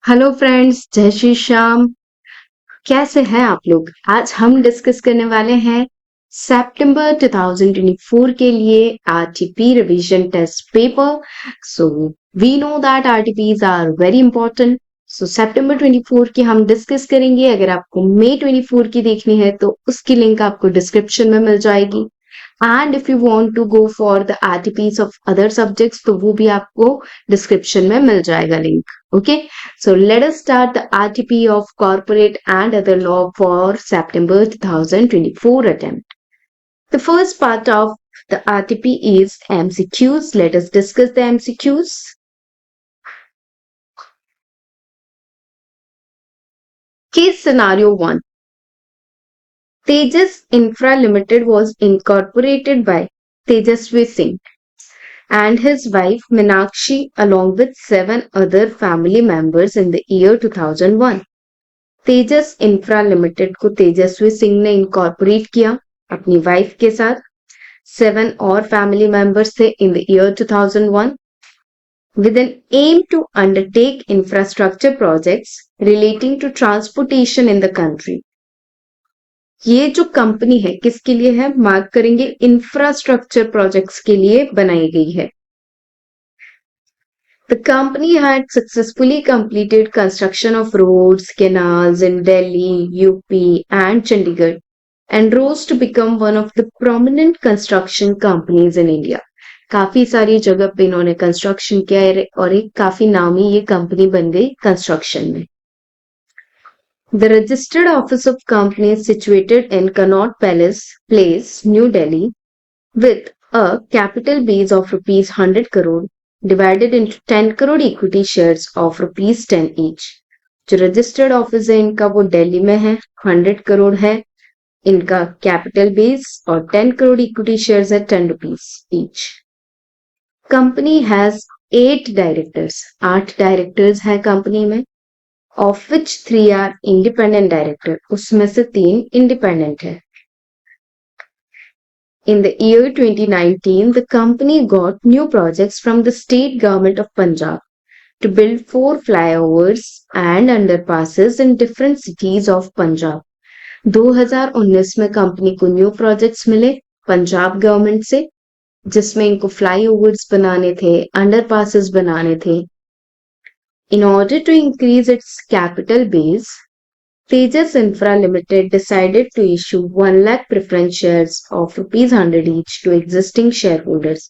Hello friends, जय श्री श्याम। कैसे हैं आप लोग? आज हम डिस्कस करने वाले हैं सितंबर 2024 के लिए RTP revision test paper. So we know that RTPs are very important. So सितंबर 24 की हम डिस्कस करेंगे। अगर आपको मई 24 की देखनी है तो उसकी लिंक आपको डिस्क्रिप्शन में मिल जाएगी। And if you want to go for the RTPs of other subjects तो वो भी आपको डिस्क्रिप्शन में मिल जाएगा link. Okay, so let us start the RTP of corporate and other law for September 2024 attempt. The first part of the RTP is MCQs. Let us discuss the MCQs. Case scenario 1. Tejas Infra Limited was incorporated by Tejasvi Singh and his wife Meenakshi along with 7 other family members in the year 2001. Tejas infra limited को तेजस्वी सिंह ने incorporate किया अपनी wife के साथ। 7 और family members थे in the year 2001 with an aim to undertake infrastructure projects relating to transportation in the country. ये जो कंपनी है किसके लिए है? मार्क करेंगे, इंफ्रास्ट्रक्चर प्रोजेक्ट्स के लिए बनाई गई है। The company had successfully completed construction of roads, canals in Delhi, UP and Chandigarh and rose to become one of the prominent construction companies in India. काफी सारी जगह पे इन्होंने कंस्ट्रक्शन किया है और एक काफी नामी ये कंपनी बन गई कंस्ट्रक्शन में। The registered office of company is situated in Connaught Place, New Delhi, with a capital base of rupees 100 crore divided into 10 crore equity shares of rupees 10 each. जो रजिस्टर्ड ऑफिस है इनका वो दिल्ली में है, 100 करोड़ है इनका कैपिटल बेस और 10 crore equity shares है 10 rupees each. Company has 8 directors, 8 directors है कंपनी में, of which 3 are independent director, उसमें से 3 इंडिपेंडेंट है। In the year 2019, the company got new projects from the state government of Punjab to build 4 flyovers and underpasses in different cities of Punjab. 2019 में company को new projects मिले Punjab government से, जिसमें इनको flyovers बनाने थे, अंडरपासेस बनाने थे। In order to increase its capital base, Tejas Infra Limited decided to issue 1 lakh preference shares of rupees 100 each to existing shareholders.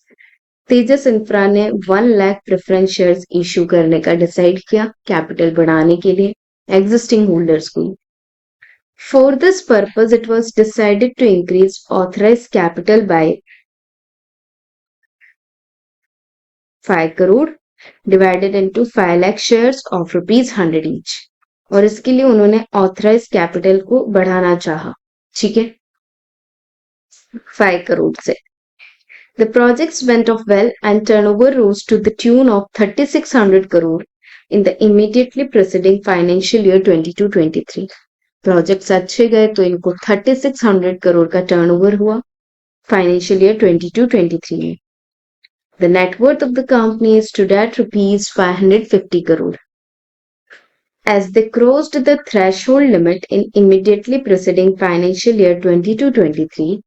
Tejas infra ने 1 लाख प्रेफरेंस शेयर्स इशू करने का डिसाइड किया कैपिटल बढ़ाने के लिए एग्जिस्टिंग होल्डर्स को। For this purpose it was decided to increase authorised capital by 5 crore divided into 5 lakh shares of rupees 100 each, और इसके लिए उन्होंने ऑथराइज कैपिटल को बढ़ाना चाहा। ठीक है, 5 करोड़ से। The projects went off well and turnover rose to the tune of 3600 crore in the immediately preceding financial year 22-23. Projects अच्छे गए तो इनको 3600 करोड़ का टर्नओवर हुआ फाइनेंशियल ईयर 22-23 में। The net worth of the company stood at rupees 550 crore. As they crossed the threshold limit in immediately preceding financial year 22-23,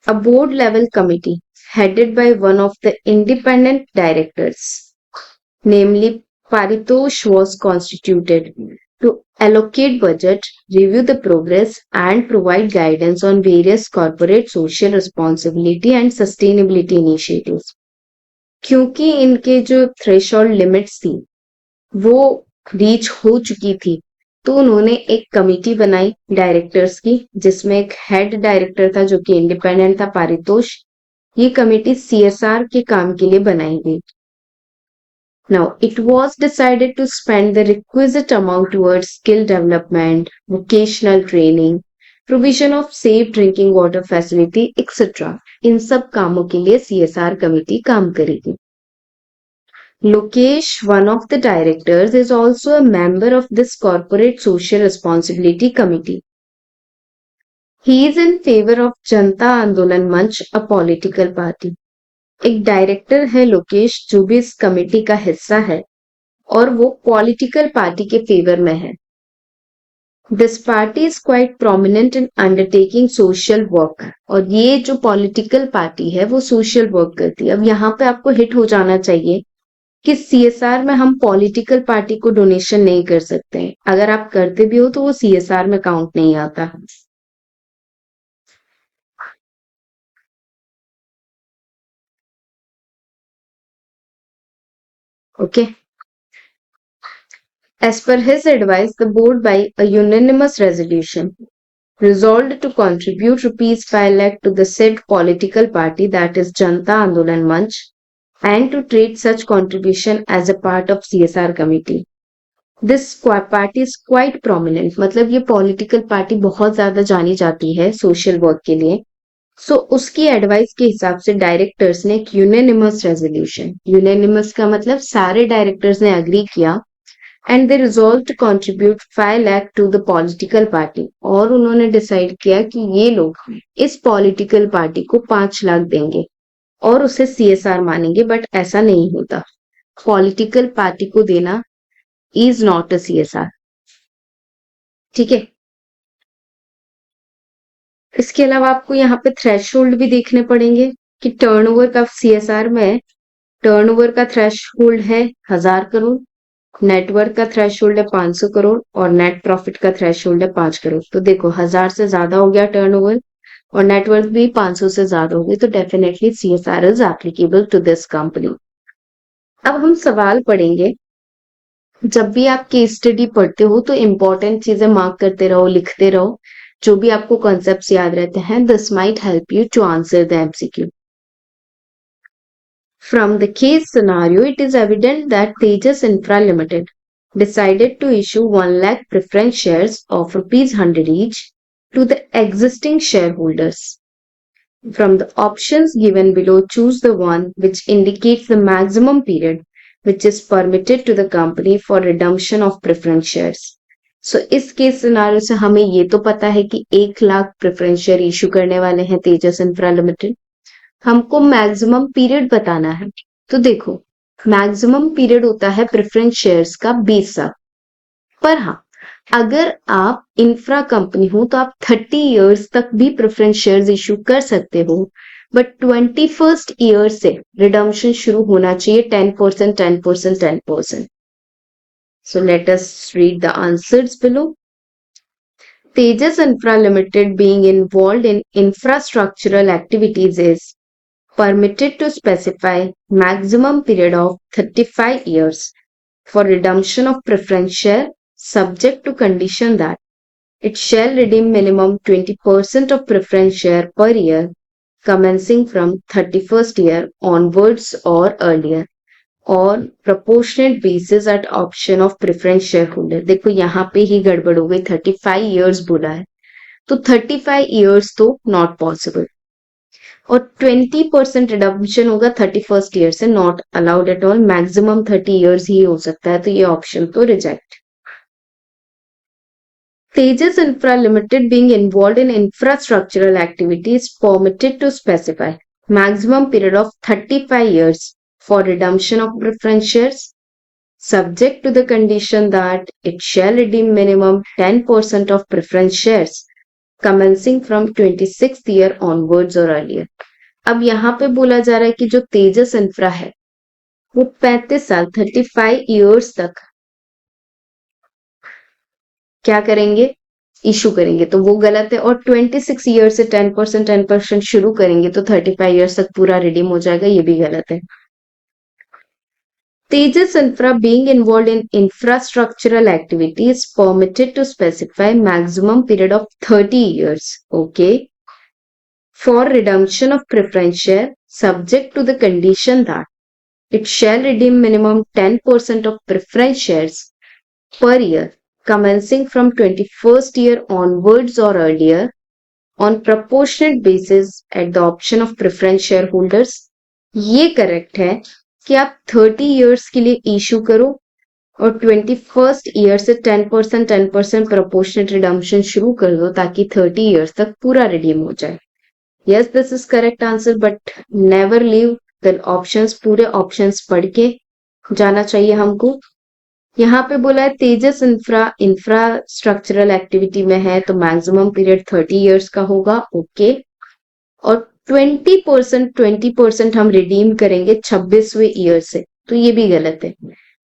a board level committee headed by one of the independent directors, namely Paritosh, was constituted to allocate budget, review the progress and provide guidance on various corporate social responsibility and sustainability initiatives. क्योंकि इनके जो threshold limits थी वो reach हो चुकी थी तो उन्होंने एक कमेटी बनाई डायरेक्टर्स की, जिसमें एक हेड डायरेक्टर था जो कि इंडिपेंडेंट था, पारितोष। ये कमेटी सीएसआर के काम के लिए बनाई गई। Now, it was decided to spend the requisite amount towards skill development, vocational training, provision of safe drinking water facility, etc. इन सब कामों के लिए सीएसआर कमेटी काम करेगी। Lokesh, one of the directors, is also a member of this corporate social responsibility committee. He is in favor of Janta Andolan Manch, a political party. एक director है लोकेश जो भी इस कमेटी का हिस्सा है और वो पॉलिटिकल पार्टी के फेवर में है। This party is quite prominent in undertaking social work, और ये जो पॉलिटिकल पार्टी है वो सोशल वर्क करती है। अब यहाँ पे आपको हिट हो जाना चाहिए कि सीएसआर में हम पॉलिटिकल पार्टी को डोनेशन नहीं कर सकते हैं। अगर आप करते भी हो तो वो सीएसआर में काउंट नहीं आता। Okay. As per his advice, the board by a unanimous resolution resolved to contribute rupees 5 lakh to the said political party, that is Janta Andolan Manch, and to treat such contribution as a part of CSR committee. This party is quite prominent, मतलब ये political party बहुत ज्यादा जानी जाती है social work के लिए। उसकी एडवाइस के हिसाब से डायरेक्टर्स ने एक यूनानिमस रेजोल्यूशन, यूनानिमस का मतलब सारे डायरेक्टर्स ने अग्री किया, and they resolve to contribute 5 lakh to the political party, और उन्होंने डिसाइड किया कि ये लोग इस पॉलिटिकल पार्टी को 5 लाख देंगे और उसे सीएसआर मानेंगे, बट ऐसा नहीं होता। पॉलिटिकल पार्टी को देना इज नॉट अ सीएसआर। ठीक है। इसके अलावा आपको यहाँ पे थ्रेशोल्ड भी देखने पड़ेंगे कि टर्नओवर का सीएसआर में टर्नओवर का थ्रेशोल्ड है 1000 करोड़, नेटवर्क का थ्रेशोल्ड है 500 करोड़, और नेट प्रॉफिट का थ्रेशोल्ड है 5 करोड़। तो देखो 1000 से ज्यादा हो गया टर्नओवर, और नेटवर्क भी 500 से ज्यादा हो गई, तो definitely CSR is applicable to this company. अब हम सवाल पढ़ेंगे। जब भी आप केस स्टडी पढ़ते हो तो इंपॉर्टेंट चीजें मार्क करते रहो, लिखते रहो, जो भी आपको कॉन्सेप्ट्स याद रहते हैं। This might help you to answer the MCQ. From the case scenario, it is evident that Tejas Infra Limited decided to issue 1 lakh preference shares of rupees 100 each to the existing shareholders. From the options given below, choose the one which indicates the maximum period which is permitted to the company for redemption of preference shares. So, इस case scenario से हमें ये तो पता है कि 1 lakh preference share issue करने वाले हैं तेजस इंफ्रा लिमिटेड। हमको मैक्सिमम पीरियड बताना है। तो देखो, मैक्सिमम पीरियड होता है प्रेफरेंस शेयर्स का 20 साल। पर हाँ, अगर आप इंफ्रा कंपनी हो तो आप 30 इयर्स तक भी प्रेफरेंस शेयर्स इशू कर सकते हो, बट 21st ईयर से रिडम्पशन शुरू होना चाहिए 10%, 10%, 10%। So let us read the answers below. Tejas Infra Limited being involved in infrastructural activities is permitted to specify maximum period of 35 years for redemption of preference share, subject to condition that it shall redeem minimum 20% of preference share per year commencing from 31st year onwards or earlier on proportionate basis at option of preference shareholder। देखो यहाँ पे ही गड़बड़ हो गई, 35 years बोला है, तो 35 years तो नॉट पॉसिबल, और 20% रिडम्पशन होगा 31st ईयर से, not allowed at all. Maximum 30 years ही हो सकता है, तो ये ऑप्शन तो reject. Tejas Infra Limited being involved in infrastructural activities permitted to specify maximum period of 35 years for redemption of preference shares, subject to the condition that it shall redeem minimum 10% of preference shares commencing from 26th year onwards or earlier। अब यहाँ पे बोला जा रहा है कि जो तेजस infra है वो 35 साल 35 इयर्स तक क्या करेंगे, इशू करेंगे, तो वो गलत है। और 26 ईयर से 10% शुरू करेंगे तो 35 इयर्स तक पूरा रिडीम हो जाएगा, ये भी गलत है। Tejas Infra being involved in infrastructural activities permitted to specify maximum period of 30 years, okay, for redemption of preference share, subject to the condition that it shall redeem minimum 10% of preference shares per year commencing from 21st year onwards or earlier on proportionate basis at the option of preference shareholders। ये correct है कि आप 30 years के लिए issue करो और 21st year से 10% 10% proportionate redemption शुरू कर दो ताकि 30 इयर्स तक पूरा रिडीम हो जाए। Yes, this is correct answer, but never leave the options, पूरे ऑप्शंस पढ़ के जाना चाहिए हमको। यहाँ पे बोला है तेजस इंफ्रास्ट्रक्चरल एक्टिविटी में है तो मैक्सिमम पीरियड 30 इयर्स का होगा, ओके। और 20% हम रिडीम करेंगे 26वें ईयर से, तो ये भी गलत है।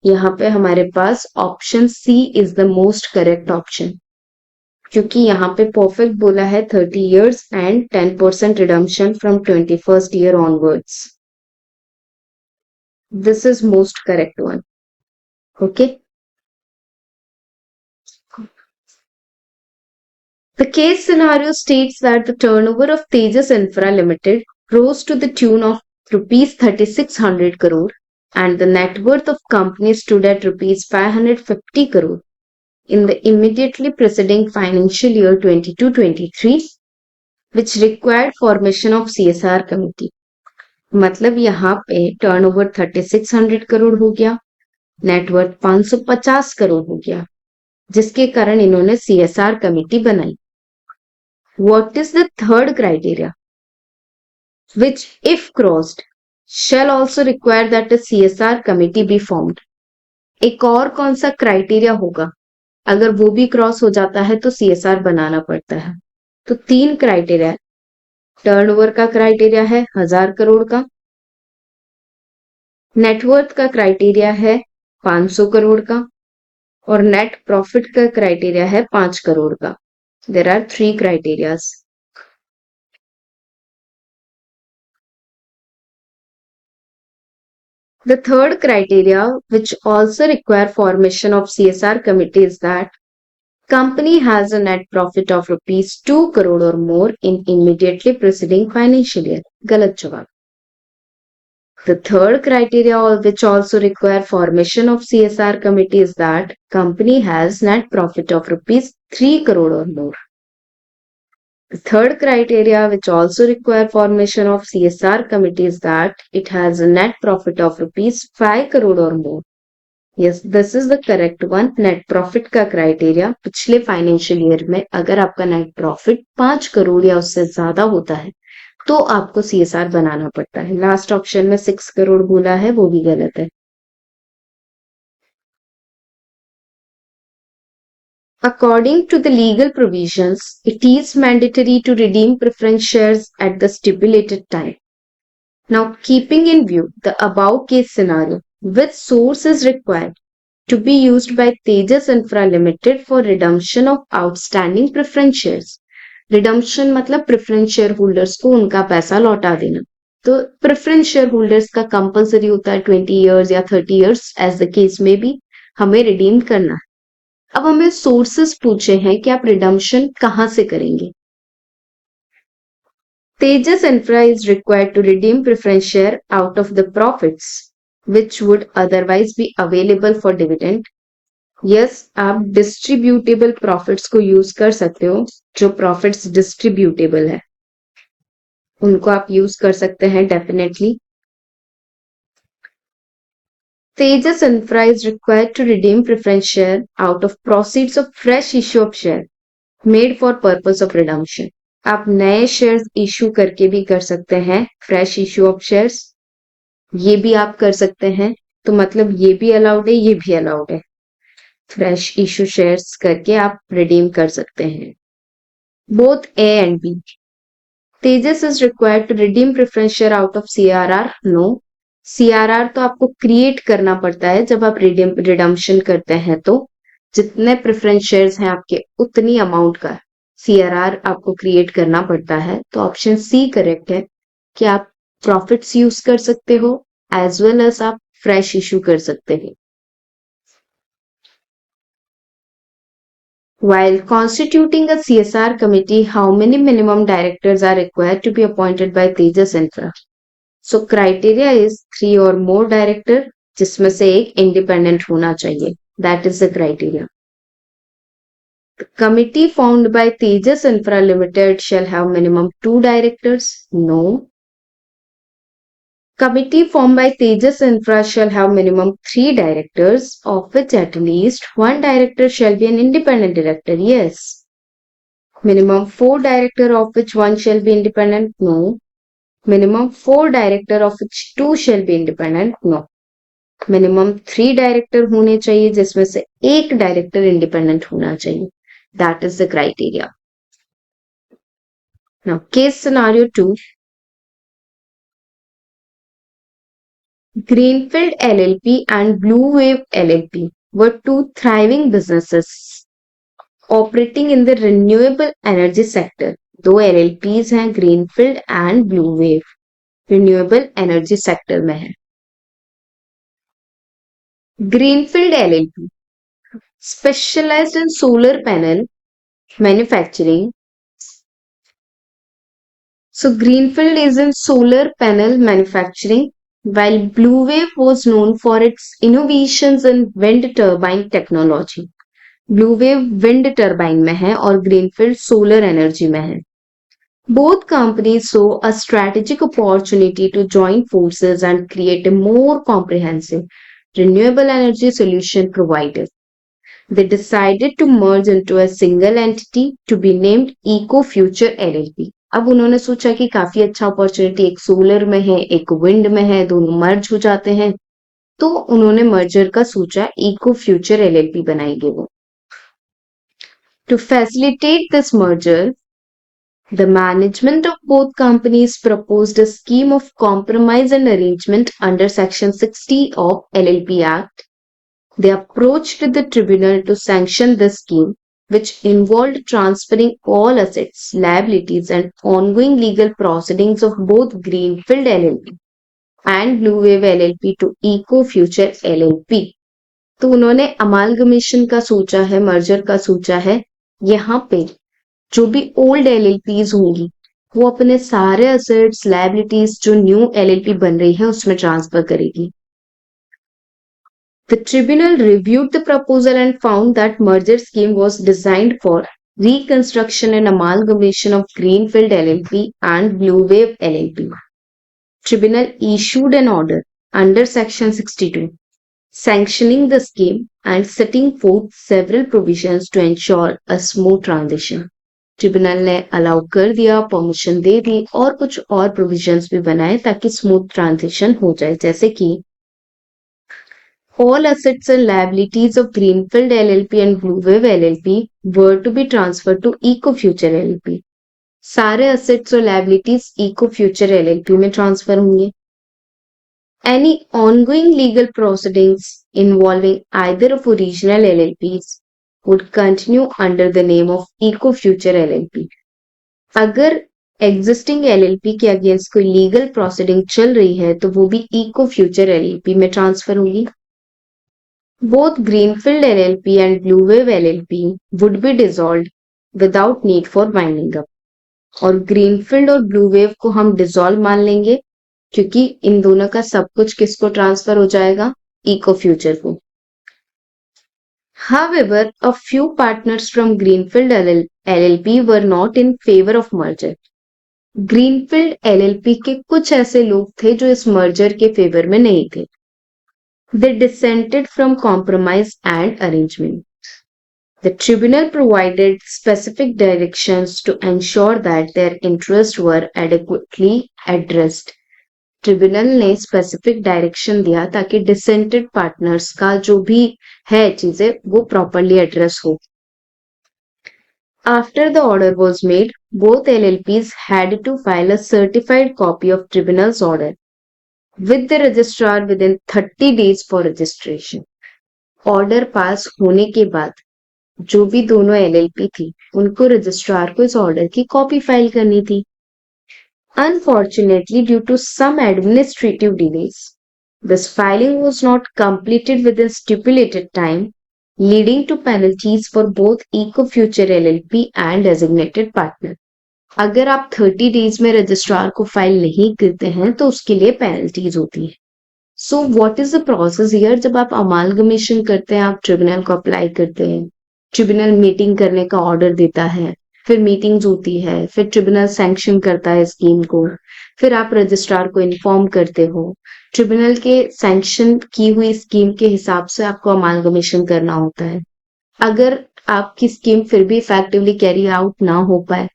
यहाँ पे हमारे पास option C is the most correct option, क्योंकि यहाँ पे परफेक्ट बोला है 30 years and 10% redemption from 21st year onwards. This is most correct one, okay. The case scenario states that the turnover of Tejas Infra Limited rose to the tune of rupees 3600 crore and the net worth of company stood at rupees 550 crore in the immediately preceding financial year 22-23, which required formation of CSR committee. मतलब यहाँ पे turnover 3600 crore हो गया, net worth 550 crore हो गया, जिसके कारण इन्होंने CSR कमेटी बनाई। What is the third criteria? Which, if crossed, shall also require that a CSR committee be formed. एक और कौन सा क्राइटेरिया होगा, अगर वो भी क्रॉस हो जाता है तो CSR बनाना पड़ता है। तो 3 क्राइटेरिया, टर्नओवर का क्राइटेरिया है 1000 करोड़ का, नेटवर्थ का क्राइटेरिया है 500 करोड़ का और नेट प्रॉफिट का क्राइटेरिया है 5 करोड़ का। There are 3 criterias. The third criteria, which also require formation of CSR committee, is that company has a net profit of rupees 2 crore or more in immediately preceding financial year. गलत जवाब। The third criteria which also require formation of CSR committee is that company has net profit of rupees 3 crore or more. The third criteria which also require formation of CSR committee is that it has a net profit of rupees 5 crore or more. Yes, this is the correct one. Net profit का criteria, पिछले financial year में अगर आपका net profit 5 crore या उससे ज्यादा होता है तो आपको CSR बनाना पड़ता है। लास्ट ऑप्शन में 6 करोड़ बोला है, वो भी गलत है। According to the legal provisions, it is mandatory to redeem preference shares at the stipulated time. Now, keeping in view the above case scenario, which source is required to be used by Tejas Infra Limited for redemption of outstanding preference shares? Redemption मतलब preference shareholders को उनका पैसा लौटा देना। तो preference shareholders का compulsory होता है 20 years या 30 years as the case may be, हमें redeem करना है। अब हमें सोर्सेस पूछे हैं कि आप रिडम्पशन कहां से करेंगे। Tejas Infra is required to redeem preference share out of the profits which would otherwise be available for dividend. Yes, आप डिस्ट्रीब्यूटेबल प्रॉफिट्स को यूज कर सकते हो, जो प्रॉफिट्स डिस्ट्रीब्यूटेबल है उनको आप यूज कर सकते हैं definitely. Tejas Infra is required to redeem preference share out of proceeds of fresh issue of share made for purpose of redemption. आप नए शेयर्स इश्यू करके भी कर सकते हैं, फ्रेश इश्यू ऑफ शेयर्स, ये भी आप कर सकते हैं। तो मतलब ये भी अलाउड है, ये भी अलाउड है। फ्रेश इश्यू शेयर्स करके आप रिडीम कर सकते हैं। Both A and B. Tejas is required to redeem preference share out of CRR? No. CRR तो आपको क्रिएट करना पड़ता है जब आप रिडम्पशन करते हैं, तो जितने प्रेफरेंस शेयर्स हैं आपके उतनी अमाउंट का CRR आपको क्रिएट करना पड़ता है। तो ऑप्शन सी करेक्ट है कि आप प्रॉफिट्स यूज कर सकते हो एज वेल एज आप फ्रेश इश्यू कर सकते हैं। While constituting a CSR committee, how many minimum directors are required to be appointed by Tejas Infra? So criteria is 3 or more director, जिसमें से एक independent होना चाहिए. That is the criteria. The committee formed by Tejas Infra Limited shall have minimum 2 directors? No. Committee formed by Tejas Infra shall have minimum 3 directors, of which at least 1 director shall be an independent director. Yes. Minimum 4 director of which 1 shall be independent? No. Minimum 4 director of which 2 shall be independent? No. Minimum 3 director होने चाहिए, जिसमें से एक director independent होना चाहिए. That is the criteria. Now case scenario 2. Greenfield LLP and Blue Wave LLP were two thriving businesses operating in the renewable energy sector. दो LLPs हैं, Greenfield and Blue Wave, renewable energy sector में है. Greenfield LLP specialized in solar panel manufacturing. So Greenfield is in solar panel manufacturing, while Blue Wave was known for its innovations in wind turbine technology. Blue wave wind turbine में है और greenfield solar energy में है. Both companies saw a strategic opportunity to join forces and create a more comprehensive renewable energy solution provider. They decided to merge into a single entity to be named EcoFuture LLP. अब उन्होंने सोचा कि काफी अच्छा opportunity एक solar में है, एक विंड में है, दोनों मर्ज हो जाते हैं, तो उन्होंने मर्जर का सोचा EcoFuture LLP बनाएंगे वो. To facilitate this merger, the management of both companies proposed a scheme of compromise and arrangement under Section 60 of LLP Act. They approached the tribunal to sanction this scheme, which involved transferring all assets, liabilities, and ongoing legal proceedings of both Greenfield LLP and Blue Wave LLP to EcoFuture LLP. तो उन्होंने amalgamation का सोचा है, merger का सोचा है. यहाँ पे जो भी ओल्ड एलएलपीज होंगी वो अपने सारे असेट्स, लायबिलिटीज जो न्यू एलएलपी बन रही है उसमें ट्रांसफर करेगी. The tribunal reviewed the proposal and found that merger scheme was designed for reconstruction and amalgamation of Greenfield LLP and Blue Wave LLP. Tribunal issued an order under Section 62 sanctioning the scheme and setting forth several provisions to ensure a smooth transition. Tribunal ने allow कर दिया, permission दे दी और कुछ और provisions भी बनाए ताकि smooth transition हो जाए, जैसे कि all assets and liabilities of Greenfield LLP and Blue Wave LLP were to be transferred to EcoFuture LLP. सारे assets और liabilities EcoFuture LLP में ट्रांसफर होंगे. Any ongoing legal proceedings involving either of original LLPs would continue under the name of EcoFuture LLP. अगर existing LLP के against कोई legal proceeding चल रही है तो वो भी EcoFuture LLP में ट्रांसफर होगी. Both Greenfield LLP and Blue Wave LLP would be dissolved without need for winding up. और Greenfield और Blue Wave को हम डिसॉल्व मान लेंगे क्योंकि इन दोनों का सब कुछ किसको ट्रांसफर हो जाएगा, EcoFuture को. However, a few partners from Greenfield LLP were not in favor of merger. Greenfield LLP के कुछ ऐसे लोग थे जो इस मर्जर के फेवर में नहीं थे. They dissented from compromise and arrangement. The tribunal provided specific directions to ensure that their interests were adequately addressed. Tribunal ने स्पेसिफिक डायरेक्शन दिया ताकि डिसेंटेड पार्टनर्स का जो भी है चीजें वो प्रॉपरली एड्रेस हो. After the order was made, both LLPs had to file a certified copy of tribunal's order with the registrar within 30 days for registration. Order pass होने के बाद जो भी दोनों LLP थी उनको रजिस्ट्रार को इस ऑर्डर की कॉपी फाइल करनी थी. Unfortunately, due to some administrative delays, this filing was not completed within stipulated time, leading to penalties for both EcoFuture LLP and designated partner. अगर आप 30 डेज में रजिस्ट्रार को फाइल नहीं करते हैं तो उसके लिए पेनल्टीज होती है. So what is the process here? जब आप अमालगमेशन करते हैं, आप ट्रिब्यूनल को अप्लाई करते हैं, ट्रिब्यूनल मीटिंग करने का ऑर्डर देता है, फिर मीटिंग्स होती है, फिर ट्रिब्यूनल सैंक्शन करता है स्कीम को, फिर आप रजिस्ट्रार को इन्फॉर्म करते हो. ट्रिब्यूनल के सैंक्शन की हुई स्कीम के हिसाब से आपको अमालगमेशन करना होता है. अगर आपकी स्कीम फिर भी इफेक्टिवली कैरी आउट ना हो पाए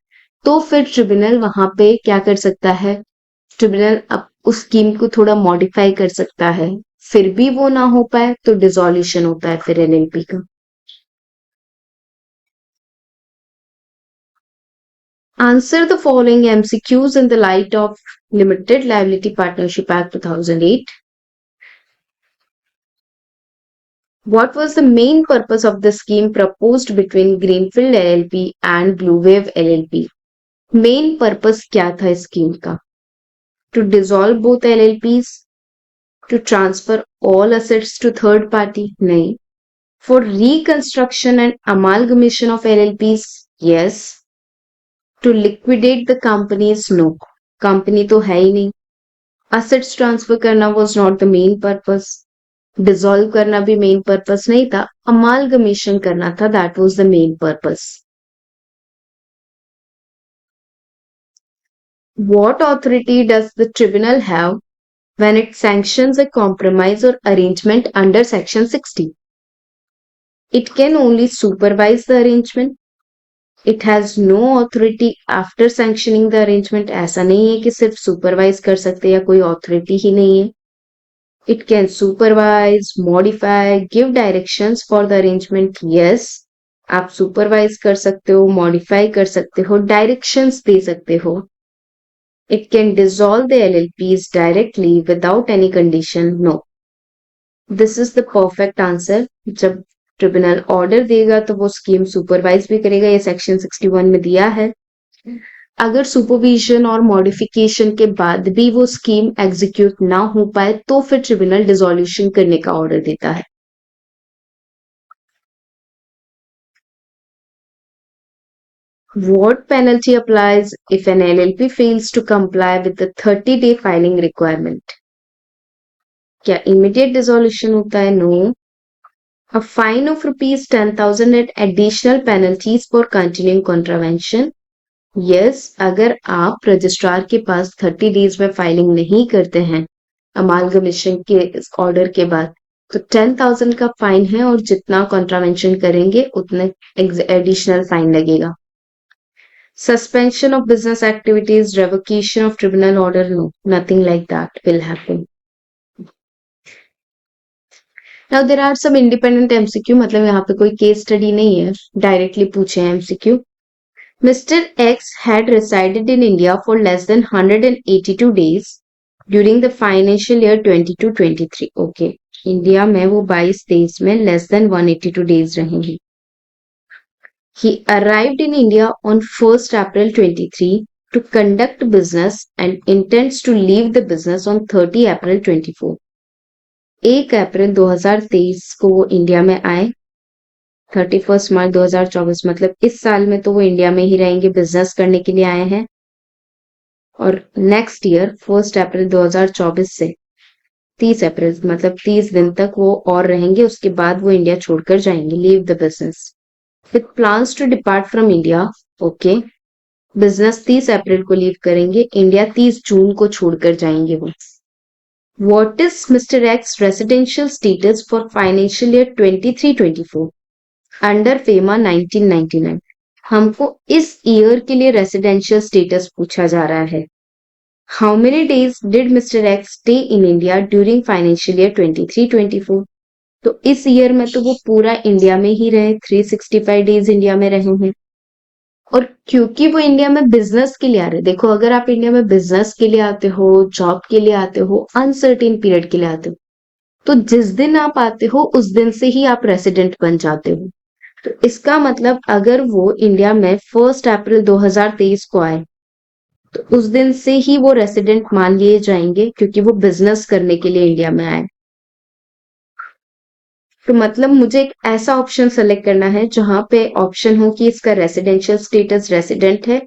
तो फिर ट्रिब्यूनल वहां पे क्या कर सकता है, ट्रिब्यूनल उस स्कीम को थोड़ा मॉडिफाई कर सकता है, फिर भी वो ना हो पाए तो डिसॉल्यूशन होता है फिर एलएलपी का। Answer the following MCQs in the light of Limited Liability Partnership Act 2008. What was the main purpose of the scheme proposed between Greenfield LLP and Blue Wave LLP? Main purpose क्या था इस scheme का? To dissolve both LLPs? To transfer all assets to third party? नहीं. For reconstruction and amalgamation of LLPs? Yes. To liquidate the companies? No. Company तो है ही नहीं. Assets transfer करना was not the main purpose. Dissolve करना भी main purpose नहीं था. Amalgamation करना था, that was the main purpose. What authority does the tribunal have when it sanctions a compromise or arrangement under Section 60? It can only supervise the arrangement. It has no authority after sanctioning the arrangement. ऐसा नहीं है कि सिर्फ supervise कर सकते या कोई authority ही नहीं है. It can supervise, modify, give directions for the arrangement. Yes, आप supervise कर सकते हो, modify कर सकते हो, directions दे सकते हो. It can dissolve the LLPs directly without any condition. No. This is the perfect answer. जब ट्रिब्यूनल ऑर्डर देगा तो वो स्कीम सुपरवाइज भी करेगा, ये सेक्शन 61 में दिया है. अगर सुपरविजन और मॉडिफिकेशन के बाद भी वो स्कीम एग्जीक्यूट ना हो पाए तो फिर ट्रिब्यूनल डिसॉल्यूशन करने का ऑर्डर देता है. What penalty applies if an LLP fails to comply with the 30-day filing requirement? क्या immediate dissolution होता है? No. A fine of rupees 10,000 and additional penalties for continuing contravention. Yes, अगर आप registrar के पास 30 डेज में filing नहीं करते हैं अमालगमेशन के ऑर्डर के बाद तो 10,000 का फाइन है और जितना कॉन्ट्रावेंशन करेंगे उतना एडिशनल फाइन लगेगा. Suspension of business activities, revocation of tribunal order, no, nothing like that will happen. Now there are some independent MCQ, मतलब यहाँ पे कोई case study नहीं है, directly पूछे हैं MCQ. Mr. X had resided in India for less than 182 days during the financial year 22-23. Okay, India में वो 22-23 में less than 182 days रहेंगे. He arrived in India on 1st April 23 to conduct business and intends to leave the business on 30 April 24. 1 अप्रैल 2023 को वो India में आए. 31 मार्च 2024 मतलब इस साल में तो वो इंडिया में ही रहेंगे, बिजनेस करने के लिए आए हैं. और नेक्स्ट ईयर 1 अप्रैल 2024 से 30 अप्रैल मतलब 30 दिन तक वो और रहेंगे, उसके बाद वो इंडिया छोड़कर जाएंगे. Leave the business with plans to depart from India. Okay. Business 30 अप्रैल को लीव करेंगे, इंडिया 30 जून को छोड़कर जाएंगे वो. What is Mr. X residential status for financial year 23-24 under FEMA 1999? हमको इस ईयर के लिए रेसिडेंशियल स्टेटस पूछा जा रहा है. How many days did Mr. X stay in India during financial year 23-24? तो इस ईयर में तो वो पूरा इंडिया में ही रहे, 365 डेज इंडिया में रहे हैं. और क्योंकि वो इंडिया में बिजनेस के लिए आ रहे, देखो अगर आप इंडिया में बिजनेस के लिए आते हो, जॉब के लिए आते हो, अनसर्टेन पीरियड के लिए आते हो, तो जिस दिन आप आते हो उस दिन से ही आप रेसिडेंट बन जाते हो. तो इसका मतलब अगर वो इंडिया में 1 अप्रैल 2023 को आए तो उस दिन से ही वो रेसिडेंट मान लिए जाएंगे क्योंकि वो बिजनेस करने के लिए इंडिया में आए. तो मतलब मुझे एक ऐसा ऑप्शन सेलेक्ट करना है जहां पे ऑप्शन हो कि इसका रेसिडेंशियल स्टेटस रेसिडेंट है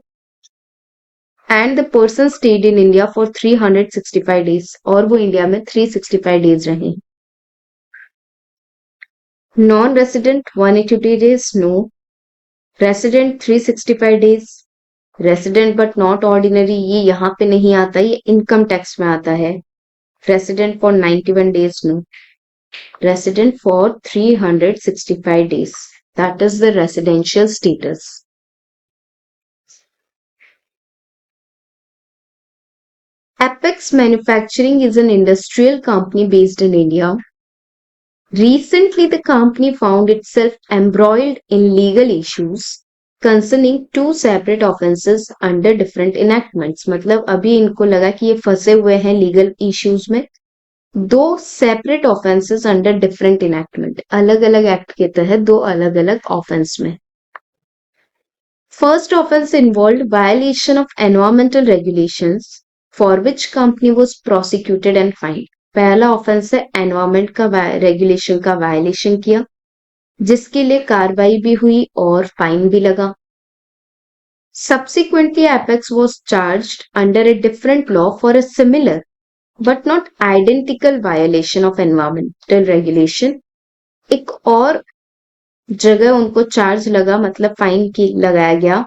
and the person stayed in India for 365 days और वो इंडिया में 365 डेज रहे. Non resident 180 days, no. Resident 365 days. Resident but not ordinary, ये यहाँ पे नहीं आता, ये इनकम टैक्स में आता है. Resident for 91 days, no. Resident for 365 days. That is the residential status. Apex Manufacturing is an industrial company based in India. Recently, the company found itself embroiled in legal issues concerning two separate offences under different enactments. मतलब अभी इनको लगा कि ये फंसे हुए हैं legal issues में, दो separate offences under different enactment, अलग अलग एक्ट के तहत दो अलग अलग ऑफेंस में. First offense involved violation of environmental regulations for which company was prosecuted and fined. पहला ऑफेंस है एनवायरमेंट का रेगुलेशन का वायलेशन किया, जिसके लिए कार्रवाई भी हुई और फाइन भी लगा. Subsequently, Apex was charged under a different law for a similar but not identical violation of environmental regulation. एक और जगह उनको चार्ज लगा, मतलब फाइन की लगाया गया,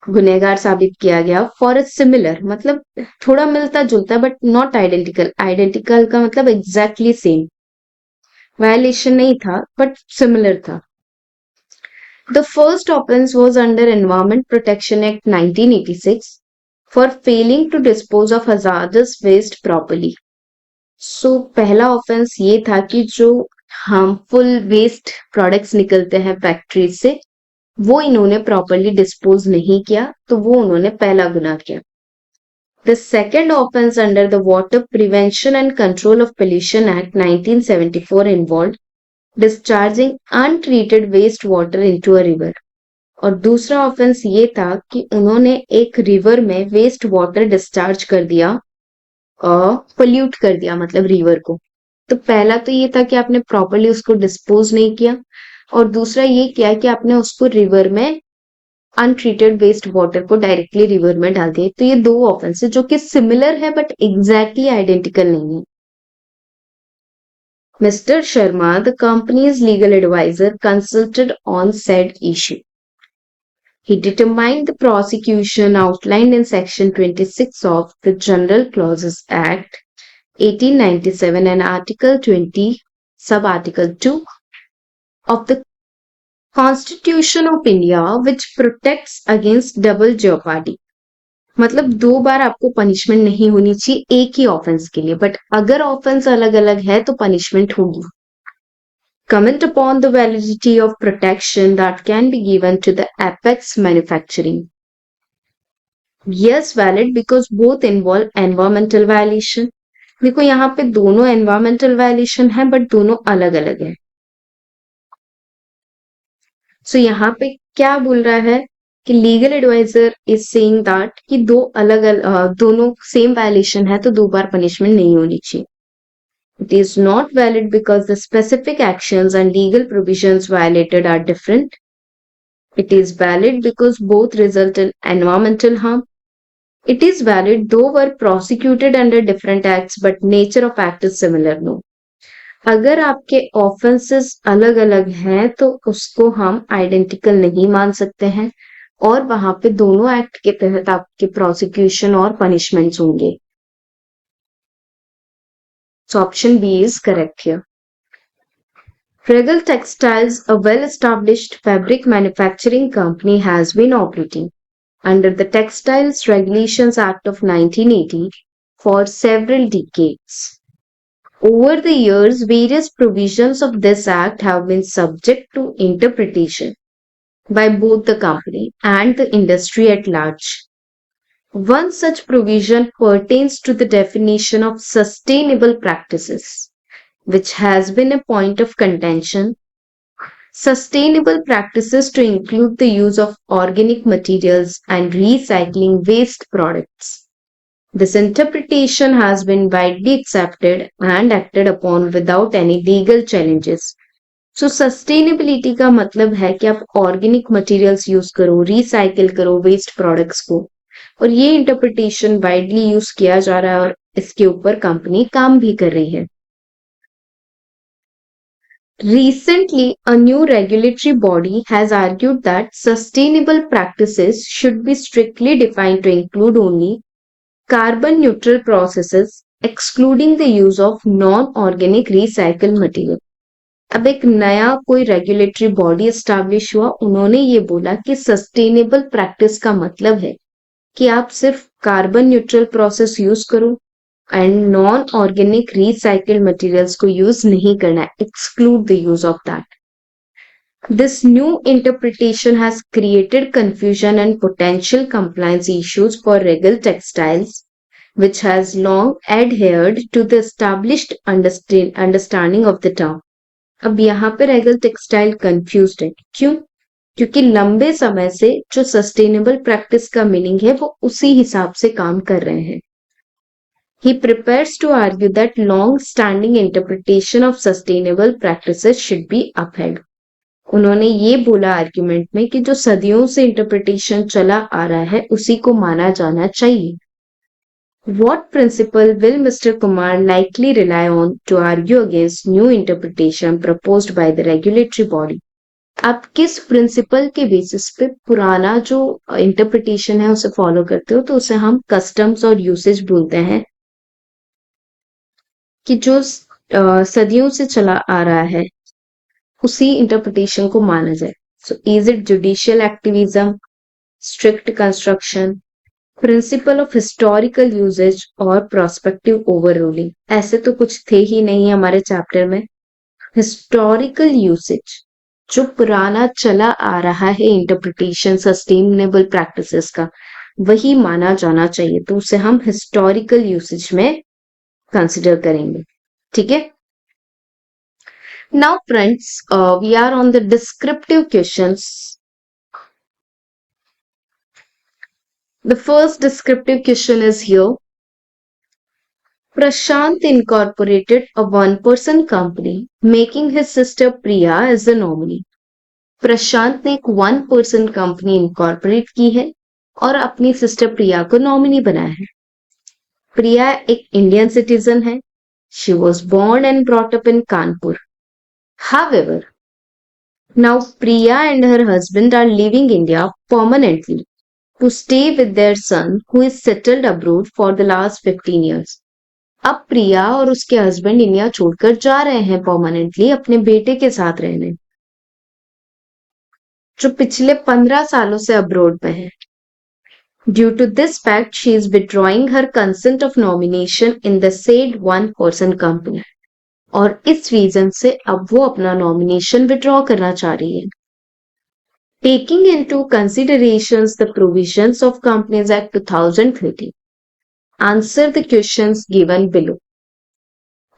गुनहगार साबित किया गया फॉर अ सिमिलर, मतलब थोड़ा मिलता जुलता बट नॉट आइडेंटिकल. आइडेंटिकल का मतलब एग्जैक्टली सेम. वायलेशन नहीं था बट सिमिलर था. The first offence was under environment protection act 1986 for failing to dispose of hazardous waste properly. So पहला ऑफेंस ये था कि जो हार्मफुल वेस्ट प्रोडक्ट्स निकलते हैं फैक्ट्री से, वो इन्होंने प्रॉपरली डिस्पोज नहीं किया, तो वो उन्होंने पहला गुनाह किया. The second offence under the water prevention and control of pollution act 1974 involve discharging untreated waste water into a river. और दूसरा ऑफेंस ये था कि उन्होंने एक रिवर में वेस्ट वाटर डिस्चार्ज कर दिया और पोल्यूट कर दिया, मतलब रिवर को. तो पहला तो ये था कि आपने प्रॉपरली उसको डिस्पोज नहीं किया, और दूसरा ये किया कि आपने उसको रिवर में अनट्रीटेड वेस्ट वाटर को डायरेक्टली रिवर में डाल दिया. तो ये दो ऑफेंस है जो कि सिमिलर है बट एग्जैक्टली आइडेंटिकल नहीं है. Mr. Sharma, the company's legal advisor, consulted on said issue. He determined the prosecution outlined in Section 26 of the General Clauses Act 1897 and Article 20, Sub-Article 2 of the Constitution of India, which protects against double jeopardy. मतलब दो बार आपको punishment नहीं होनी चाहिए एक ही offence के लिए, but अगर ऑफेंस अलग अलग है तो पनिशमेंट होगी. Comment upon the validity of protection that can be given to the Apex Manufacturing. Yes, valid because both involve environmental violation. देखो यहाँ पे दोनों environmental violation है बट दोनों अलग अलग है. सो यहाँ पे क्या बोल रहा है कि legal adviser is saying that कि दो अलग अलग दोनों सेम वायलेशन है तो दो बार पनिशमेंट नहीं होनी चाहिए. It is not valid because the specific actions and legal provisions violated are different. It is valid because both result in environmental harm. It is valid though were prosecuted under different acts but nature of act is similar. No. अगर आपके offences अलग अलग हैं तो उसको हम identical नहीं मान सकते हैं, और वहां पे दोनों एक्ट के तहत आपके प्रोसिक्यूशन और पनिशमेंट्स होंगे. So option B is correct here. Regal Textiles, a well-established fabric manufacturing company, has been operating under the Textiles Regulations Act of 1980 for several decades. Over the years, various provisions of this act have been subject to interpretation by both the company and the industry at large. One such provision pertains to the definition of sustainable practices, which has been a point of contention. Sustainable practices to include the use of organic materials and recycling waste products. This interpretation has been widely accepted and acted upon without any legal challenges. So sustainability का मतलब है कि आप organic materials use करो, recycle करो waste products को, और ये इंटरप्रिटेशन वाइडली यूज किया जा रहा है और इसके ऊपर कंपनी काम भी कर रही है. Recently, a new regulatory body has argued that sustainable practices should be strictly defined to include only carbon neutral processes, excluding the use of non-organic recycled material. अब एक नया कोई रेगुलेटरी बॉडी एस्टैब्लिश हुआ, उन्होंने ये बोला कि सस्टेनेबल प्रैक्टिस का मतलब है कि आप सिर्फ कार्बन न्यूट्रल प्रोसेस यूज करो and non organic recycled materials को यूज नहीं करना है, exclude the use of that. This new interpretation has created confusion and potential compliance issues for Regal Textiles, which has long adhered to the established understanding of the term. अब यहाँ पे regal textile confused है. क्यों? क्योंकि लंबे समय से जो सस्टेनेबल प्रैक्टिस का मीनिंग है वो उसी हिसाब से काम कर रहे हैं. He prepares to argue that long-standing interpretation of sustainable practices should be upheld. उन्होंने ये बोला आर्ग्यूमेंट में कि जो सदियों से इंटरप्रिटेशन चला आ रहा है उसी को माना जाना चाहिए. What principle will Mr. Kumar likely rely on to argue against new interpretation proposed by the regulatory body? आप किस प्रिंसिपल के बेसिस पे पुराना जो इंटरप्रिटेशन है उसे फॉलो करते हो? तो उसे हम कस्टम्स और यूसेज बोलते हैं कि जो सदियों से चला आ रहा है उसी इंटरप्रिटेशन को माना जाए. So is it judicial activism, strict construction, principle of historical usage और प्रोस्पेक्टिव ओवर रूलिंग? ऐसे तो कुछ थे ही नहीं हमारे चैप्टर में. हिस्टोरिकल यूसेज जो पुराना चला आ रहा है इंटरप्रिटेशन सस्टेनेबल प्रैक्टिसेस का वही माना जाना चाहिए, तो उसे हम हिस्टोरिकल यूसेज में कंसिडर करेंगे. ठीक है. Now friends, we are on the descriptive questions. The first descriptive question is here. Prashant incorporated a one-person company, making his sister Priya as the nominee. प्रशांत ने एक वन पर्सन कंपनी इनकॉर्पोरेट की है और अपनी sister प्रिया को nominee बनाया है. प्रिया एक इंडियन सिटीजन है. She was born and brought up in Kanpur. However, now Priya and her husband are leaving India permanently to stay with their son who is settled abroad for the last 15 years. अब प्रिया और उसके husband India छोड़कर जा रहे हैं permanently अपने बेटे के साथ रहने, जो पिछले 15 सालों से अब्रोड में है. Due to this fact, she is withdrawing her consent of nomination in the said one-person company. और इस रीजन से अब वो अपना नॉमिनेशन विड्रॉ करना चाह रही है. Taking into considerations the provisions of Companies Act 2013, answer the questions given below.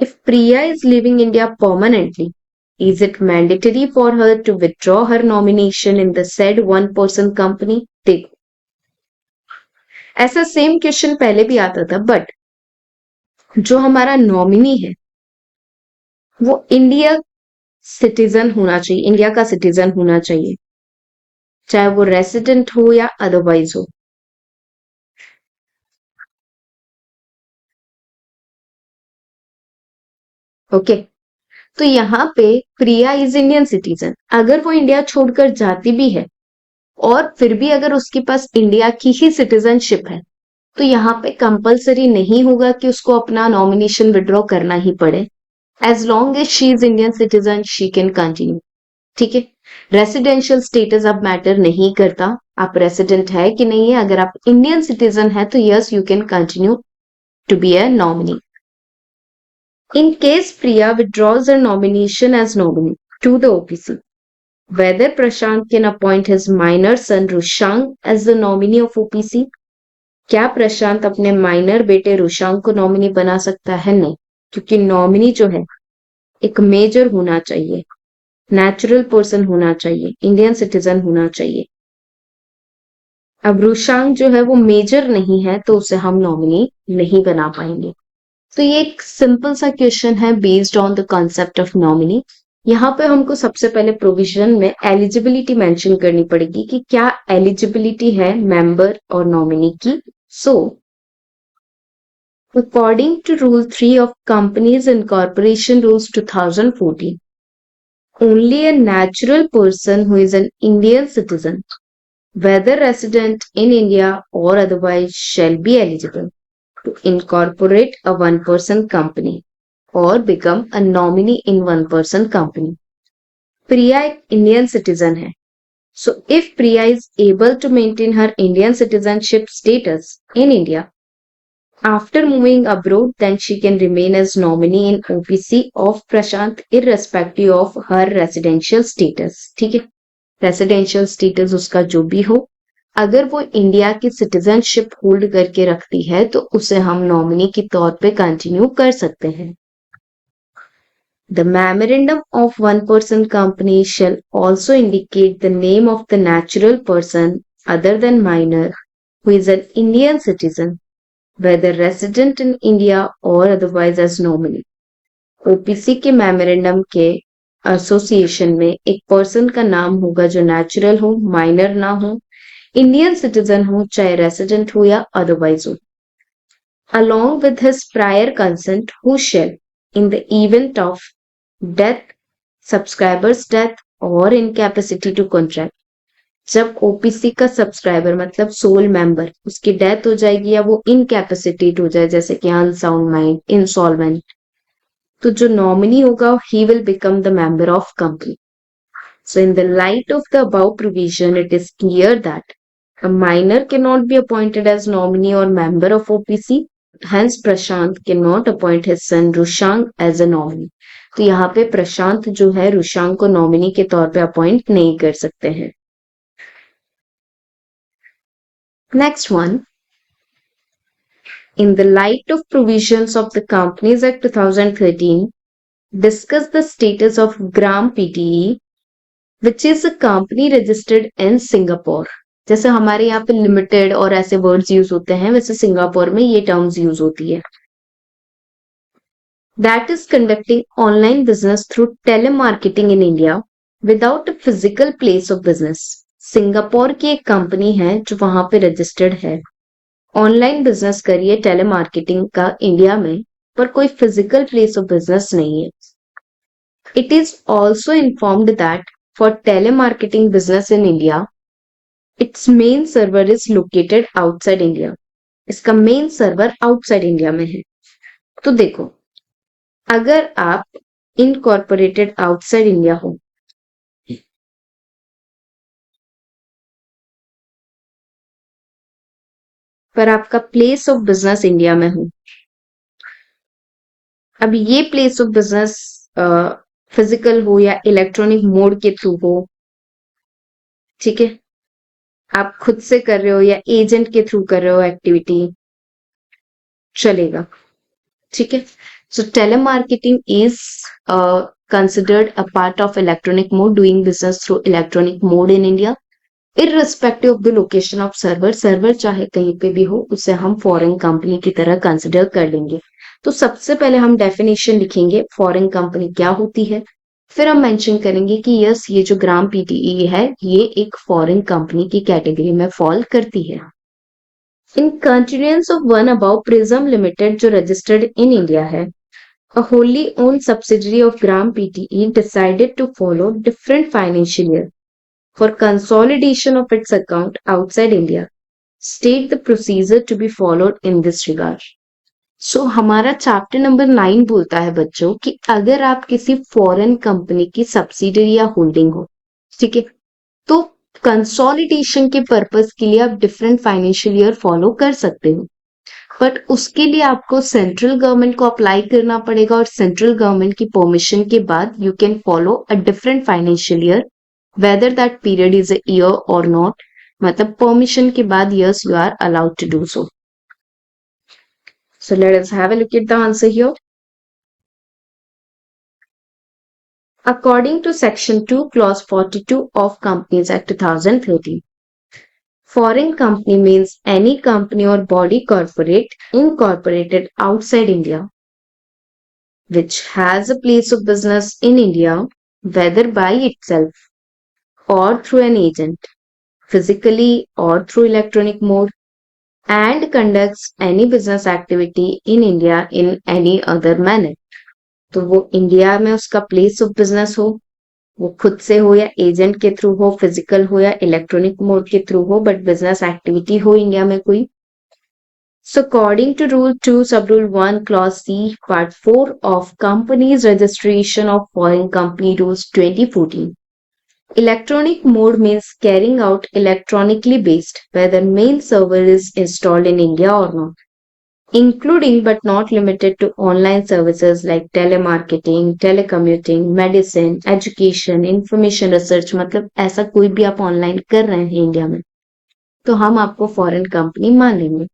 If Priya is leaving India permanently, is it mandatory for her to withdraw her nomination in the said one-person company? देखो, ऐसा same question पहले भी आता था, but जो हमारा nominee है वो इंडिया सिटीजन होना चाहिए, इंडिया का सिटीजन होना चाहिए, चाहे वो रेसिडेंट हो या अदरवाइज हो. ओके. तो यहाँ पे प्रिया इज इंडियन सिटीजन. अगर वो इंडिया छोड़कर जाती भी है और फिर भी अगर उसके पास इंडिया की ही सिटीजनशिप है तो यहाँ पे कंपलसरी नहीं होगा कि उसको अपना नॉमिनेशन विड्रॉ करना ही पड़े. As long as she is Indian citizen she can continue. ठीक है. रेसिडेंशियल स्टेटस अब मैटर नहीं करता, आप रेसिडेंट है कि नहीं है. अगर आप इंडियन सिटीजन है तो yes you can continue to be a nominee. In case Priya withdraws her nomination as nominee to the OPC, whether Prashant can appoint his minor son Rushang as the nominee of OPC? क्या प्रशांत अपने minor बेटे रुशांग को nominee बना सकता है? नहीं, क्योंकि nominee जो है एक मेजर होना चाहिए, नेचुरल पर्सन होना चाहिए, इंडियन सिटीजन होना चाहिए. अब रुशांग जो है वो मेजर नहीं है तो उसे हम नॉमिनी नहीं बना पाएंगे. तो ये एक सिंपल सा क्वेश्चन है based on the concept of nominee. यहाँ पे हमको सबसे पहले प्रोविजन में एलिजिबिलिटी मेंशन करनी पड़ेगी कि क्या एलिजिबिलिटी है मेंबर और नॉमिनी की. So according to rule 3 of companies incorporation rules 2014, only a natural person who is an Indian citizen, whether resident in India or otherwise, shall be eligible to incorporate a one-person company or become a nominee in one-person company. प्रिया एक Indian citizen है. So if Priya is able to maintain her Indian citizenship status in India after moving abroad, then she can remain as nominee in OPC of Prashant irrespective of her residential status. ठीक है, residential status उसका जो भी हो, अगर वो India की citizenship hold करके रखती है तो उसे हम नॉमिनी के तौर पे कंटिन्यू कर सकते हैं. The memorandum of one-person company shall also indicate the name of the natural person other than minor who is an Indian citizen, whether resident in India or otherwise as nominee. OPC के memorandum के association में एक person का नाम होगा जो natural हो, minor ना हो, इंडियन सिटीजन हो, चाहे रेसिडेंट हो या अदरवाइज हो, along with his prior consent, who shall, in the event of death, subscriber's death or incapacity to contract, जब ओपीसी का सब्सक्राइबर मतलब सोल मेंबर उसकी डेथ हो जाएगी या वो इनकैपेसिटेट हो जाए, जैसे कि अनसाउंड माइंड, इंसॉल्वेंट, तो जो नॉमिनी होगा he will become the member of company. So in the light of the above provision, it is clear that a minor cannot be appointed as nominee or member of OPC. Hence Prashant cannot appoint his son Rushang as a nominee. तो यहाँ पे प्रशांत जो है रुशांग को nominee के तौर पे appoint नहीं कर सकते हैं. Next one. In the light of provisions of the Companies Act 2013, discuss the status of Gram PTE, which is a company registered in Singapore. जैसे हमारे यहाँ पे लिमिटेड और ऐसे वर्ड्स यूज होते हैं, वैसे सिंगापुर में ये टर्म्स यूज होती है. That is conducting online business through telemarketing in India without a physical place of business. Singapore की एक कंपनी है जो वहां पे रजिस्टर्ड है, ऑनलाइन बिजनेस करिए टेलीमार्केटिंग का इंडिया में, पर कोई फिजिकल प्लेस ऑफ बिजनेस नहीं है. It is also informed that for telemarketing business in India, its main server is located outside India. इसका मेन सर्वर आउटसाइड इंडिया में है. तो देखो, अगर आप इनकॉर्पोरेटेड आउटसाइड इंडिया हो, पर आपका प्लेस ऑफ बिजनेस इंडिया में हो, अब ये प्लेस ऑफ बिजनेस फिजिकल हो या इलेक्ट्रॉनिक मोड के थ्रू हो, ठीक है, आप खुद से कर रहे हो या एजेंट के थ्रू कर रहे हो एक्टिविटी, चलेगा. ठीक है. So telemarketing is considered a part of electronic mode, doing business through electronic mode in India, irrespective of the location of server. Server चाहे कहीं पे भी हो, उसे हम फॉरेन कंपनी की तरह कंसिडर कर लेंगे. तो सबसे पहले हम डेफिनेशन लिखेंगे फॉरेन कंपनी क्या होती है, फिर हम मेंशन करेंगे कि यस ये जो ग्राम पीटीई है ये एक फॉरेन कंपनी की कैटेगरी में फॉल करती है. इन कंटिन्यूएंस ऑफ वन अबाउ प्रिज्म लिमिटेड जो रजिस्टर्ड इन इंडिया है, a wholly owned subsidiary of Gram PTE decided to follow different financial year for consolidation of its account outside India. State the procedure to be followed in this regard. So हमारा chapter number 9 बोलता है बच्चों कि अगर आप किसी foreign company की subsidiary या होल्डिंग हो, ठीक है, तो कंसोलिडेशन के पर्पस के लिए आप डिफरेंट फाइनेंशियल ईयर फॉलो कर सकते हो, बट उसके लिए आपको सेंट्रल गवर्नमेंट को अप्लाई करना पड़ेगा और सेंट्रल गवर्नमेंट की परमिशन के बाद you can follow a different financial year whether that period is a year और नॉट. मतलब परमिशन के बाद yes you are allowed to do so. So let us have a look at the answer here. According to Section 2, Clause 42 of Companies Act 2013, foreign company means any company or body corporate incorporated outside India which has a place of business in India, whether by itself or through an agent, physically or through electronic mode, and conducts any business activity in India in any other manner. तो वो India में उसका place of business हो, वो खुद से हो या एजेंट के थ्रू हो, फिजिकल हो या इलेक्ट्रॉनिक मोड के थ्रू हो, बट बिजनेस एक्टिविटी हो इंडिया में कोई. So according to Rule 2, Subrule 1, Clause C, Part 4 of Companies Registration of Foreign Company Rules 2014, Electronic mode means carrying out electronically based, whether main server is installed in India or not, including but not limited to online services like telemarketing, telecommuting, medicine, education, information research. मतलब ऐसा कोई भी आप online कर रहे हैं India में तो हम आपको फॉरेन कंपनी मान लेंगे.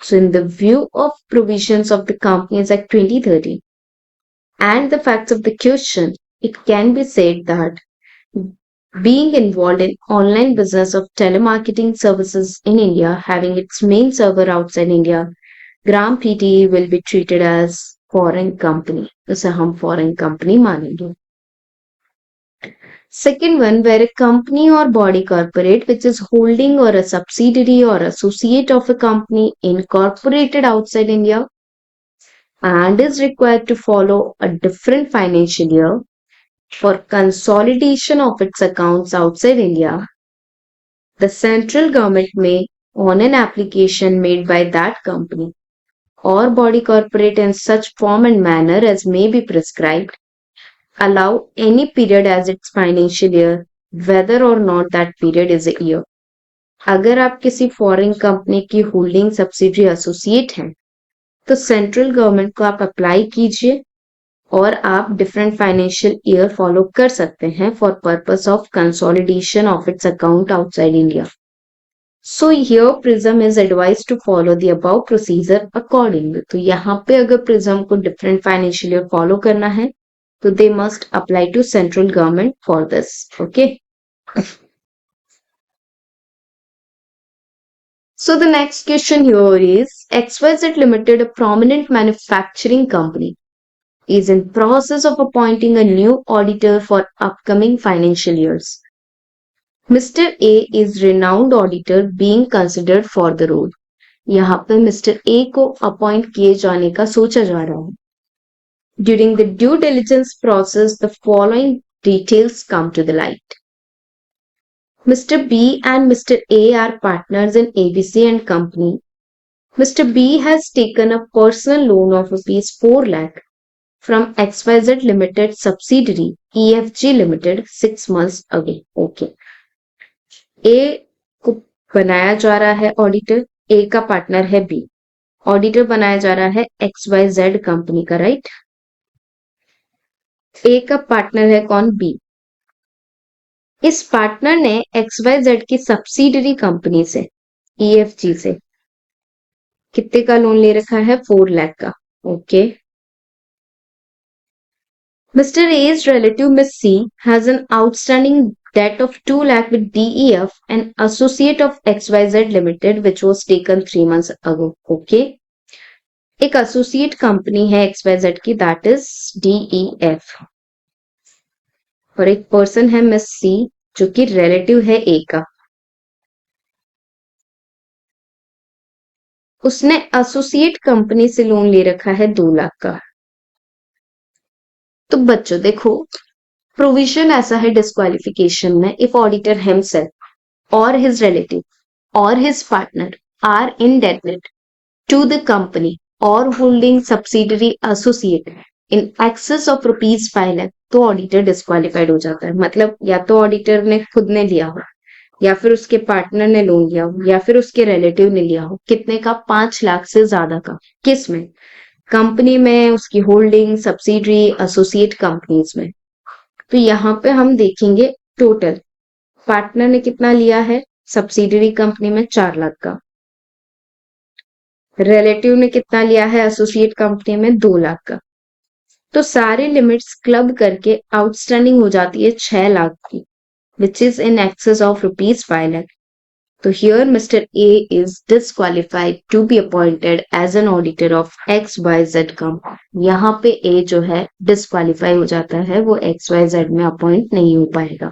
So in the view of provisions of the Companies Act 2013 and the facts of the question, it can be said that being involved in online business of telemarketing services in India, having its main server outside India, Gram PTE will be treated as foreign company. उसे हम foreign company मानेंगे. Second one, where a company or body corporate which is holding or a subsidiary or associate of a company incorporated outside India and is required to follow a different financial year for consolidation of its accounts outside India, the central government may, on an application made by that company or body corporate in such form and manner as may be prescribed, allow any period as its financial year, whether or not that period is a year. अगर आप किसी foreign company की holding subsidiary associate हैं तो central government को आप apply कीजिए और आप डिफरेंट फाइनेंशियल ईयर फॉलो कर सकते हैं for purpose of consolidation of its account outside India. So here Prism is advise to follow the above procedure accordingly. तो यहाँ पे अगर प्रिज्म को डिफरेंट फाइनेंशियल ईयर फॉलो करना है तो they must apply to central government for this. Okay. So the next question here is XYZ Limited, a prominent manufacturing company, is in process of appointing a new auditor for upcoming financial years. Mr. A is renowned auditor being considered for the role. यहाँ पे Mr. A को appoint किए जाने का सोचा जा रहा है. During the due diligence process, the following details come to the light. Mr. B and Mr. A are partners in ABC and Company. Mr. B has taken a personal loan of rupees 4 lakh from XYZ Limited subsidiary EFG Limited 6 months ago. Okay. A को बनाया जा रहा है auditor, A का partner है B. Auditor बनाया जा रहा है XYZ कंपनी का, राइट. A का पार्टनर है कौन? B. इस पार्टनर ने XYZ की सब्सिडरी कंपनी से EFG से कितने का लोन ले रखा है? 4 लाख का. Okay. Mr. A's relative Miss C has an outstanding debt of 2 lakh with DEF, an associate of XYZ Limited, which was taken 3 months ago. Okay. एक एसोसिएट कंपनी है XYZ की, दैट इज DEF. और एक person है miss C जो कि relative है A का. उसने एसोसिएट कंपनी से लोन ले रखा है 2 लाख का. तो बच्चों देखो, प्रोविजन ऐसा है डिस्क्वालिफिकेशन में, इफ ऑडिटर हिमसेल्फ और हिज रिलेटिव और his partner are indebted to the company और holding subsidiary associate in excess of rupees 5 lakh, तो ऑडिटर डिस्क्वालिफाइड हो जाता है. मतलब या तो ऑडिटर ने खुद ने लिया हो, या फिर उसके पार्टनर ने लोन लिया हो, या फिर उसके रिलेटिव ने लिया हो. कितने का? 5 लाख से ज्यादा का. किस में? कंपनी में, उसकी होल्डिंग सब्सिडरी एसोसिएट कंपनीज में. तो यहाँ पे हम देखेंगे टोटल पार्टनर ने कितना लिया है सब्सिडरी कंपनी में? 4 लाख का. रिलेटिव ने कितना लिया है एसोसिएट कंपनी में? 2 लाख का. तो सारे लिमिट्स क्लब करके आउटस्टैंडिंग हो जाती है 6 लाख की, which is in excess of rupees 5 lakh. So here Mr. A is disqualified to be appointed as an auditor of XYZ company. यहाँ पे A जो है disqualify हो जाता है, वो XYZ में अपॉइंट नहीं हो पाएगा.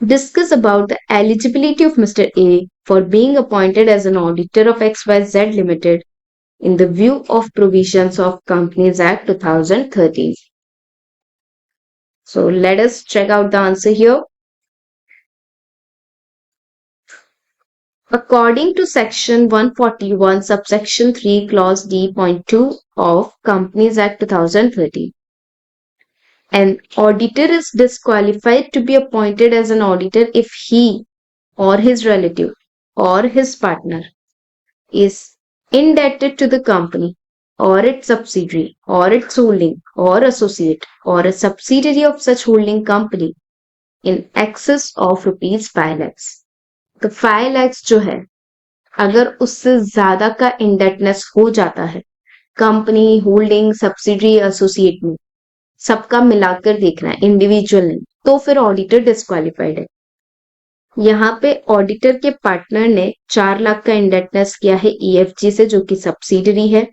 Discuss about the eligibility of Mr. A for being appointed as an auditor of XYZ Limited in the view of provisions of Companies Act 2013. So let us check out the answer here. According to section 141 subsection 3 clause D.2 of Companies Act 2013, An auditor is disqualified to be appointed as an auditor if he or his relative or his partner is indebted to the company or its subsidiary or its holding or associate or a subsidiary of such holding company in excess of rupees 5 lakhs. तो 5 lakhs जो है अगर उससे ज्यादा का indebtedness हो जाता है कंपनी होल्डिंग सब्सिडरी एसोसिएट में सबका मिलाकर देखना है इंडिविजुअल नहीं, तो फिर ऑडिटर डिस्क्वालिफाइड है। यहाँ पे ऑडिटर के पार्टनर ने 4 लाख का इंडेटनेस किया है ईएफजी से जो कि सब्सिडरी है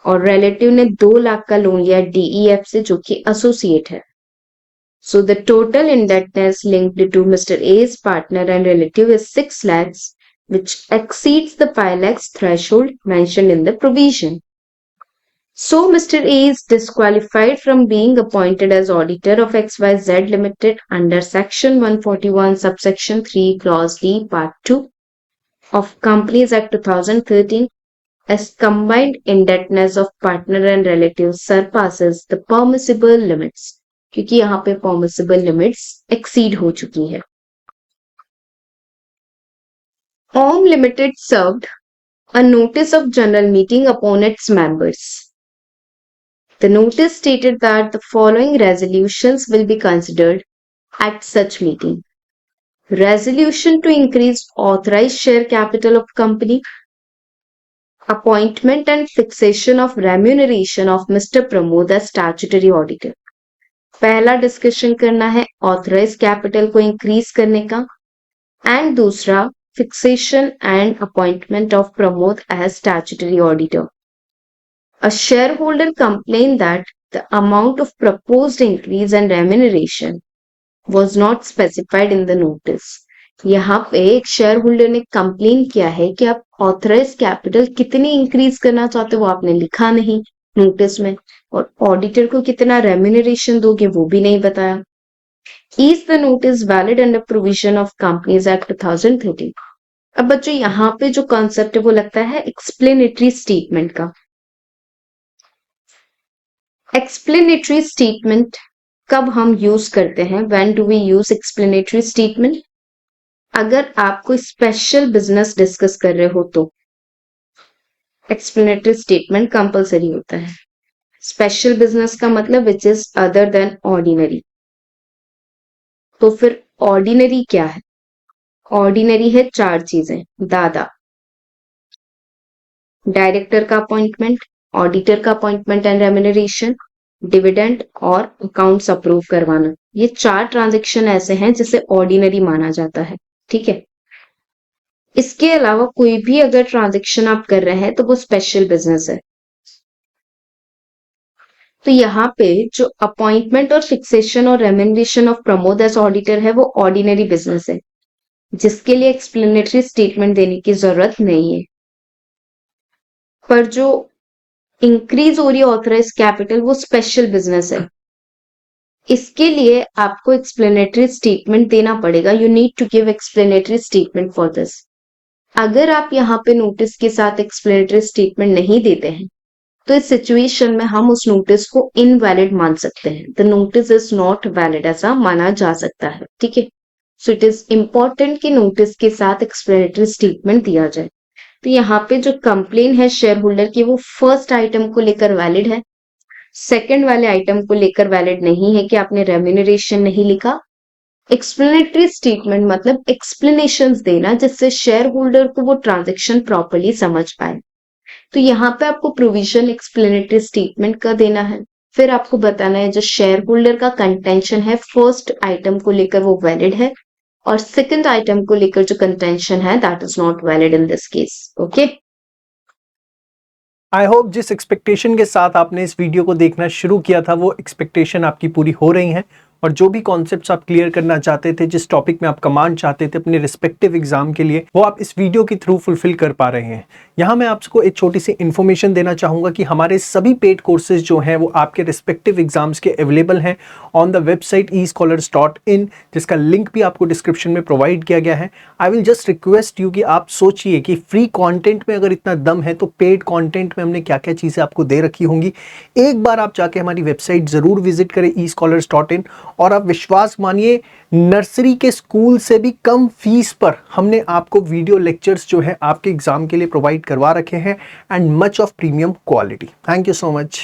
और रिलेटिव ने 2 लाख का लोन लिया डीईएफ से जो कि एसोसिएट है। So the total indebtedness linked to Mr. A's partner and relative is 6 lakhs, which exceeds the 5 lakhs threshold mentioned in the provision. So Mr. A is disqualified from being appointed as auditor of XYZ Limited under Section 141, subsection 3, clause D, part 2 of Companies Act 2013 as combined indebtedness of partner and relative surpasses the permissible limits. क्योंकि यहाँ पे permissible limits exceed हो चुकी है। OM Limited served a notice of general meeting upon its members. The notice stated that the following resolutions will be considered at such meeting. Resolution to increase authorized share capital of company. Appointment and fixation of remuneration of Mr. Pramod as statutory auditor. पहला discussion करना है authorise capital को increase करने का and दूसरा fixation and appointment of Pramod as statutory auditor. A shareholder complained that the amount of proposed increase and remuneration was not specified in the notice. यहाँ पे एक शेयर होल्डर ने कंप्लेन किया है कि आप ऑथराइज कैपिटल कितनी इंक्रीज करना चाहते हो वो आपने लिखा नहीं नोटिस में और ऑडिटर को कितना रेम्यूनरेशन दोगे वो भी नहीं बताया. Is the notice valid under provision of Companies Act 2013? अब बच्चों यहाँ पे जो कॉन्सेप्ट है वो लगता है एक्सप्लेनेटरी स्टेटमेंट का. एक्सप्लेनेटरी स्टेटमेंट कब हम यूज करते हैं? When do we use explanatory statement? अगर आप कोई स्पेशल बिजनेस डिस्कस कर रहे हो तो एक्सप्लेनेटरी स्टेटमेंट कंपलसरी होता है. स्पेशल बिजनेस का मतलब which is other than ordinary. तो फिर ऑर्डिनरी क्या है? ऑर्डिनरी है 4 चीजें. दादा, डायरेक्टर का अपॉइंटमेंट, ऑडिटर का अपॉइंटमेंट एंड रेम्यूनरेशन, डिविडेंड और अकाउंट्स अप्रूव करवाना. ये 4 ट्रांजैक्शन ऐसे हैं जिसे ऑर्डिनरी माना जाता है. ठीक है. इसके अलावा कोई भी अगर ट्रांजैक्शन आप कर रहे हैं तो वो स्पेशल बिजनेस है. तो यहाँ पे जो अपॉइंटमेंट और फिक्सेशन और remuneration of Pramod as auditor है वो ऑर्डिनरी बिजनेस है जिसके लिए एक्सप्लेनेटरी स्टेटमेंट देने की जरूरत नहीं है. पर जो इंक्रीज हो रही है ऑथराइज कैपिटल वो स्पेशल बिजनेस है. इसके लिए आपको एक्सप्लेनेटरी स्टेटमेंट देना पड़ेगा. You need to give explanatory statement for this. अगर आप यहाँ पे नोटिस के साथ एक्सप्लेनेटरी स्टेटमेंट नहीं देते हैं तो इस सिचुएशन में हम उस नोटिस को इनवैलिड मान सकते हैं. The notice is not valid ऐसा माना जा सकता है. ठीक है. सो इट इज इंपॉर्टेंट कि नोटिस के साथ एक्सप्लेनेटरी स्टेटमेंट दिया जाए. तो यहाँ पे जो कंप्लेन है शेयर होल्डर की वो फर्स्ट आइटम को लेकर वैलिड है. सेकंड वाले आइटम को लेकर वैलिड नहीं है कि आपने रेम्यूनरेशन नहीं लिखा. एक्सप्लेनेटरी स्टेटमेंट मतलब एक्सप्लेनेशंस देना जिससे शेयर होल्डर को वो ट्रांजैक्शन प्रॉपर्ली समझ पाए. तो यहाँ पे आपको प्रोविजन एक्सप्लेनेटरी स्टेटमेंट का देना है. फिर आपको बताना है जो शेयर होल्डर का कंटेंशन है फर्स्ट आइटम को लेकर वो वैलिड है और सेकंड आइटम को लेकर जो कंटेंशन है that is not valid in this case. Okay. I hope जिस एक्सपेक्टेशन के साथ आपने इस वीडियो को देखना शुरू किया था वो एक्सपेक्टेशन आपकी पूरी हो रही हैं और जो भी कॉन्सेप्ट्स आप क्लियर करना चाहते थे, जिस टॉपिक में आप कमांड चाहते थे अपने रिस्पेक्टिव एग्जाम के लिए, वो आप इस वीडियो के थ्रू फुलफिल कर पा रहे हैं. यहाँ मैं आपको एक छोटी सी इन्फॉर्मेशन देना चाहूँगा कि हमारे सभी पेड कोर्सेज जो हैं वो आपके रिस्पेक्टिव एग्जाम्स के अवेलेबल हैं ऑन द वेबसाइट escholars.in, जिसका लिंक भी आपको डिस्क्रिप्शन में प्रोवाइड किया गया है। I will just request you कि आप सोचिए कि फ्री कंटेंट में अगर इतना दम है तो पेड कंटेंट में हमने क्या क्या चीज़ें आपको दे रखी होंगी। एक बार आप जाके हमारी वेबसाइट ज़रूर विजिट करें escholars.in, और आप विश्वास मानिए नर्सरी के स्कूल से भी कम फीस पर हमने आपको वीडियो लेक्चर्स जो है आपके एग्जाम के लिए प्रोवाइड करवा रखे हैं, and much of premium quality. Thank you so much.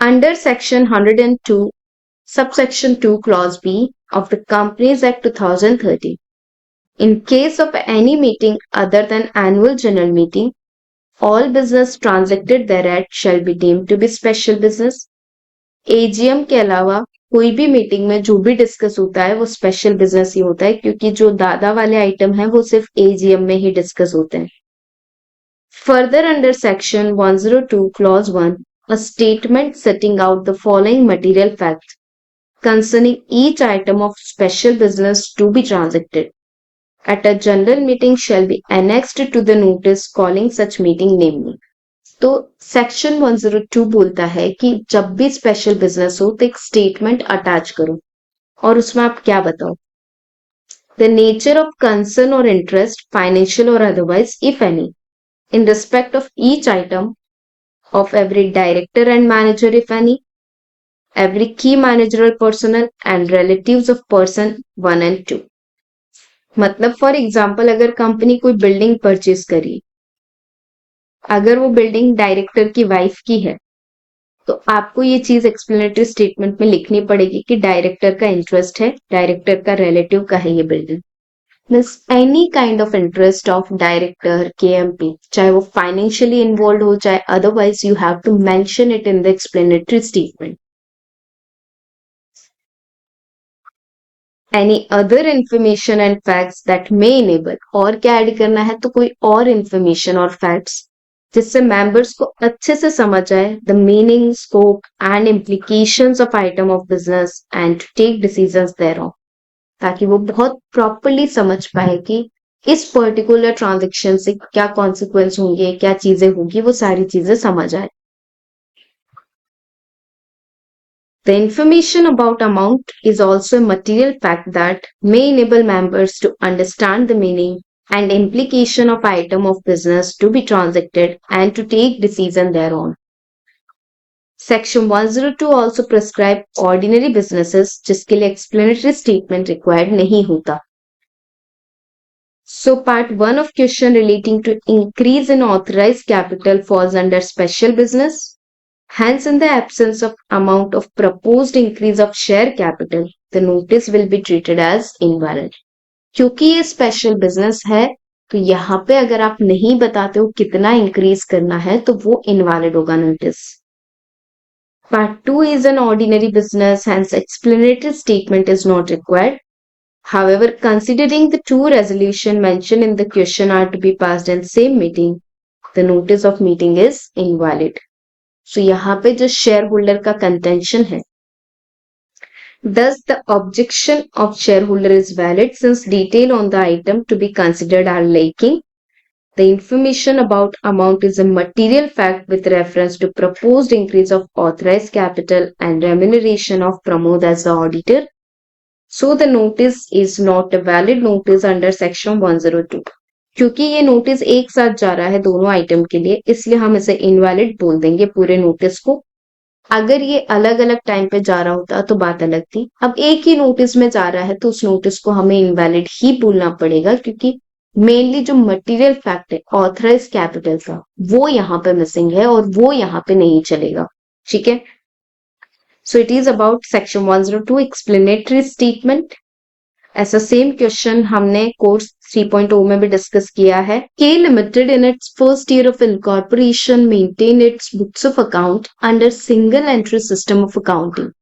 Under Section 102, Subsection 2, Clause B of the Companies Act 2013, in case of any meeting other than annual general meeting, all business transacted thereat shall be deemed to be special business. AGM के अलावा कोई भी meeting में जो भी discuss होता है वो स्पेशल बिजनेस ही होता है, क्योंकि जो दादा वाले आइटम है वो सिर्फ AGM में ही डिस्कस होते हैं। Further, under Section 102, Clause 1, a statement setting out the following material facts concerning each item of special business to be transacted at a general meeting shall be annexed to the notice calling such meeting, namely. तो section 102 बोलता है कि जब भी special business हो तो एक statement attach करो, और उसमें आप क्या बताओ? द नेचर ऑफ कंसर्न और इंटरेस्ट, फाइनेंशियल और otherwise, if any, in respect of each item of every director and manager, if any, every key managerial personnel and relatives of person 1 and 2. मतलब for example अगर company कोई building purchase करी, अगर वो building director की wife की है तो आपको ये चीज एक्सप्लेनेटरी स्टेटमेंट में लिखनी पड़ेगी कि डायरेक्टर का इंटरेस्ट है, डायरेक्टर का रिलेटिव का है ये building. Means any kind of interest of director, KMP, चाहे वो फाइनेंशियली इन्वॉल्व हो चाहे otherwise, you have to mention it in the explanatory statement. Any other information and facts that may enable, और क्या ऐड करना है? तो कोई और इंफॉर्मेशन और फैक्ट्स जिससे मेंबर्स को अच्छे से समझ आए the meaning, scope and implications of item of business and to take decisions thereon, ताकि वो बहुत प्रॉपरली समझ पाए कि इस पर्टिकुलर ट्रांजैक्शन से क्या कॉन्सिक्वेंस होंगे, क्या चीजें होगी, वो सारी चीजें समझ आए। The information about amount is also a material fact that may enable members to understand the meaning and implication of item of business to be transacted and to take decision thereon. Section 102 also prescribe ordinary businesses जिसके लिए explanatory statement required नहीं होता। So part 1 of question relating to increase in authorized capital falls under special business. Hence, in the absence of amount of proposed increase of share capital, the notice will be treated as invalid. क्योंकि ये special business है तो यहाँ पे अगर आप नहीं बताते हो कितना इंक्रीज करना है तो वो इनवैलिड होगा notice. Part 2 is an ordinary business, hence explanatory statement is not required. However, considering the two resolutions mentioned in the question are to be passed in same meeting, the notice of meeting is invalid. So यहाँ पे जो share holder का contention है, thus the objection of shareholder is valid since detail on the item to be considered are lacking. The information about amount is a material fact with reference to proposed increase of authorized capital and remuneration of Pramod as the auditor. So the notice is not a valid notice under section 102. क्योंकि ये notice एक साथ जा रहा है दोनों item के लिए, इसलिए हम इसे इनवैलिड बोल देंगे पूरे नोटिस को। अगर ये अलग अलग टाइम पे जा रहा होता तो बात अलग थी। अब एक ही नोटिस में जा रहा है तो उस नोटिस को हमें इनवैलिड ही बोलना पड़ेगा, क्योंकि मेनली जो मटेरियल फैक्ट है ऑथराइज कैपिटल का वो यहाँ पे मिसिंग है और वो यहाँ पे नहीं चलेगा। ठीक है, so it is about section 102 explanatory statement. ऐसा सेम क्वेश्चन हमने कोर्स 3.0 में भी डिस्कस किया है। K Limited in its first year of incorporation maintained its books of account under single entry system of accounting.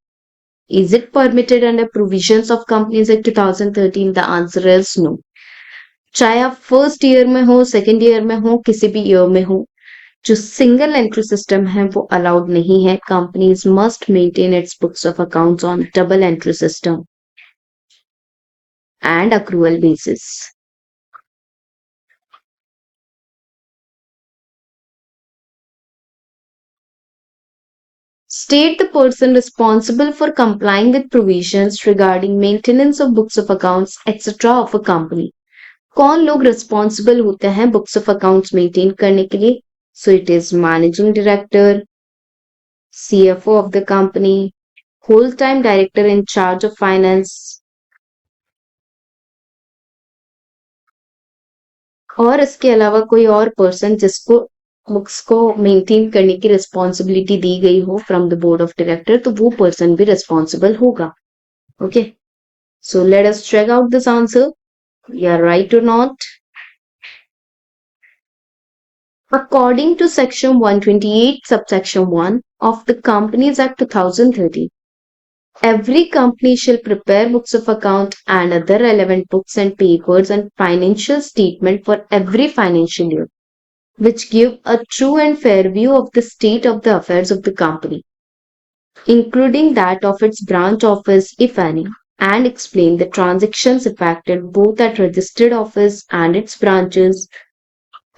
Is it permitted under provisions of Companies Act 2013? The answer is no. चाहे आप first year में हो, second year में हो, किसी भी year में हो, जो सिंगल एंट्री सिस्टम है वो अलाउड नहीं है। Companies must maintain its books of accounts on double entry system and accrual basis. State the person responsible for complying with provisions regarding maintenance of books of accounts, etc. of a company. कौन लोग responsible होते हैं books of accounts maintain करने के लिए? So it is managing director, CFO of the company, whole-time director in charge of finance, और इसके अलावा कोई और पर्सन जिसको बुक्स को मेंटेन करने की रिस्पॉन्सिबिलिटी दी गई हो from the board of director, तो वो पर्सन भी रिस्पॉन्सिबल होगा. Okay, so let us check out this answer. You are right और not. According to section 128 subsection 1 of the Companies Act 2013, every company shall prepare books of account and other relevant books and papers and financial statement for every financial year, which give a true and fair view of the state of the affairs of the company, including that of its branch office, if any, and explain the transactions effected both at registered office and its branches,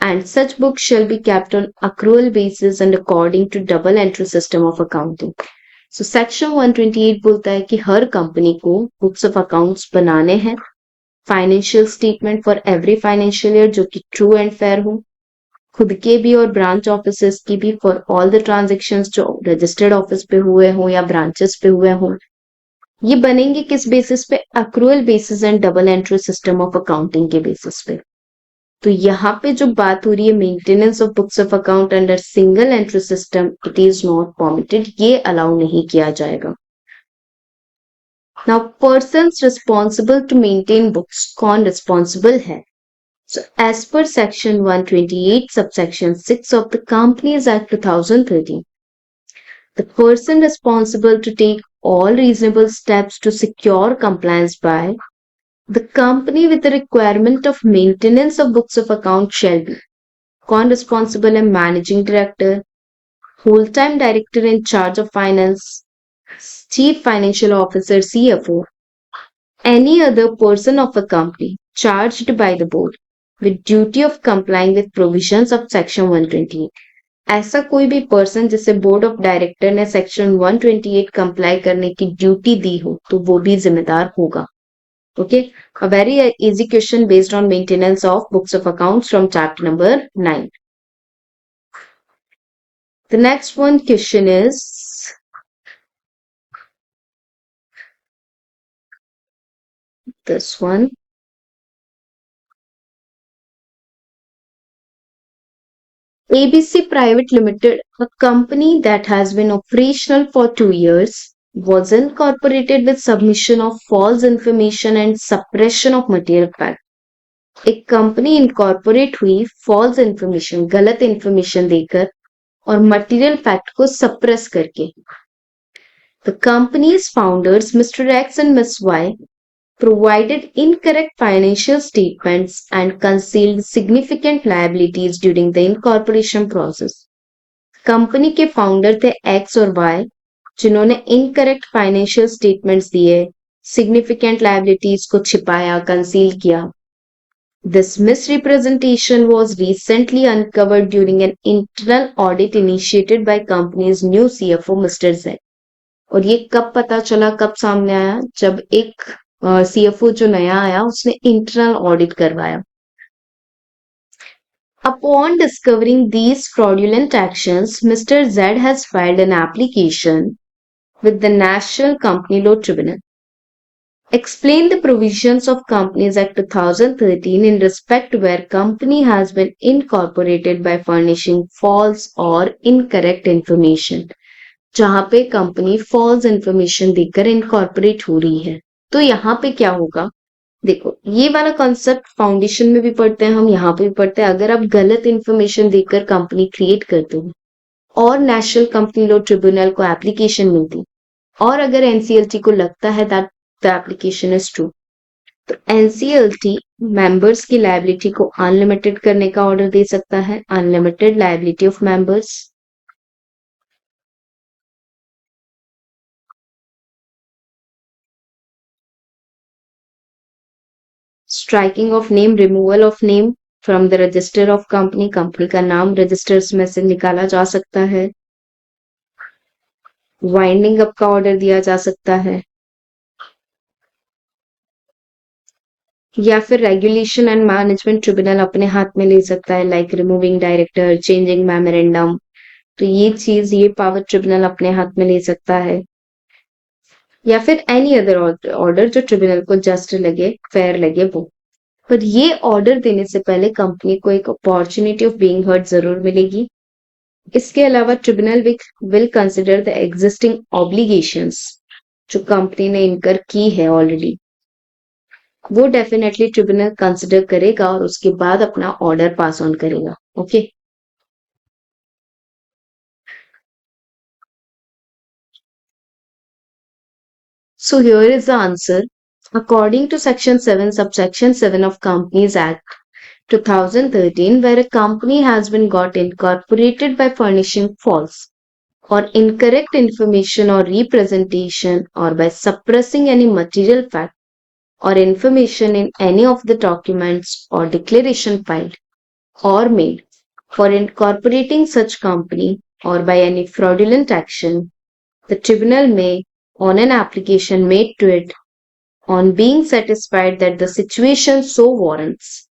and such books shall be kept on accrual basis and according to double entry system of accounting. So section 128 बोलता है कि हर company को books of accounts बनाने हैं, financial statement for every financial year जो कि true and fair हो, खुद के भी और ब्रांच ऑफिसर्स की भी फॉर ऑल द ट्रांजेक्शन्स जो रजिस्टर्ड ऑफिस पे हुए हों या ब्रांचेस पे हुए हों. ये बनेंगे किस बेसिस पे? Accrual basis and double entry system of accounting के बेसिस पे. तो यहाँ पे जो बात हो रही है maintenance of books of account under single entry system, it is not permitted, ये अलाउ नहीं किया जाएगा. Now persons responsible to maintain books, कौन रिस्पॉन्सिबल है? So as per section 128 subsection 6 of the Companies Act 2013, the person responsible to take all reasonable steps to secure compliance by the company with the requirement of maintenance of books of account shall be. कौन responsible है? Managing Director, whole-time Director in charge of finance, Chief Financial Officer CFO, any other person of a company charged by the board with duty of complying with provisions of section 128. ऐसा कोई भी person जिसे board of director ने section 128 comply करने की duty दी हो तो वो भी जिम्मेदार होगा. Okay, a very easy question based on maintenance of books of accounts from chapter number 9. The next one question is this one. ABC Private Limited, a company that has been operational for 2 years, was incorporated with submission of false information and suppression of material fact. एक company incorporate हुई false information, गलत information देकर और material fact को suppress करके. The company's founders, Mr. X and Ms. Y, provided incorrect financial statements and concealed significant liabilities during the incorporation process. Company के founder थे X और Y, जिन्होंने इनकरेक्ट फाइनेंशियल स्टेटमेंट्स दिए, significant liabilities को छिपाया, conceal किया. This misrepresentation was recently uncovered during an internal audit initiated by company's new CFO, Mr. Z. और ये कब पता चला, कब सामने आया? जब एक CFO जो नया आया उसने इंटरनल ऑडिट करवाया. Upon discovering these fraudulent actions, Mr. Z has filed an application with the National Company Law Tribunal. Explain the provisions of Companies Act 2013 in respect where company has been incorporated by furnishing false or incorrect information. जहां पे company false information देकर incorporate हो रही है, तो यहाँ पे क्या होगा? देखो, ये वाला कॉन्सेप्ट फाउंडेशन में भी पढ़ते हैं हम, यहाँ पे भी पढ़ते हैं. अगर आप गलत इंफॉर्मेशन देकर कंपनी क्रिएट करते हो और नेशनल कंपनी लॉ ट्रिब्यूनल को एप्लीकेशन मिलती और अगर एनसीएलटी को लगता है that the application is true, तो एनसीएलटी मेंबर्स की लायबिलिटी को अनलिमिटेड करने का ऑर्डर दे सकता है. Unlimited liability of members. Striking off name, removal of name from the register of company, company का नाम रजिस्टर्स में से निकाला जा सकता है. वाइंडिंग अप का ऑर्डर दिया जा सकता है, या फिर रेगुलेशन एंड मैनेजमेंट ट्रिब्यूनल अपने हाथ में ले सकता है, like removing director, changing memorandum. तो ये पावर ट्रिब्यूनल अपने हाथ में ले सकता है, या फिर एनी अदर ऑर्डर जो ट्रिब्यूनल को जस्ट लगे, फेयर लगे वो। पर ये ऑर्डर देने से पहले कंपनी को एक अपॉर्चुनिटी ऑफ बीइंग हर्ड जरूर मिलेगी। इसके अलावा tribunal will consider the existing obligations जो कंपनी ने इनकर की है ऑलरेडी, वो डेफिनेटली ट्रिब्यूनल कंसिडर करेगा और उसके बाद अपना ऑर्डर पास ऑन करेगा। Okay, so here is the answer. According to section 7 subsection 7 of Companies Act 2013, where a company has been got incorporated by furnishing false or incorrect information or representation, or by suppressing any material fact or information in any of the documents or declaration filed or made for incorporating such company, or by any fraudulent action, the tribunal may, on an application made to it, on being satisfied that the situation so warrants,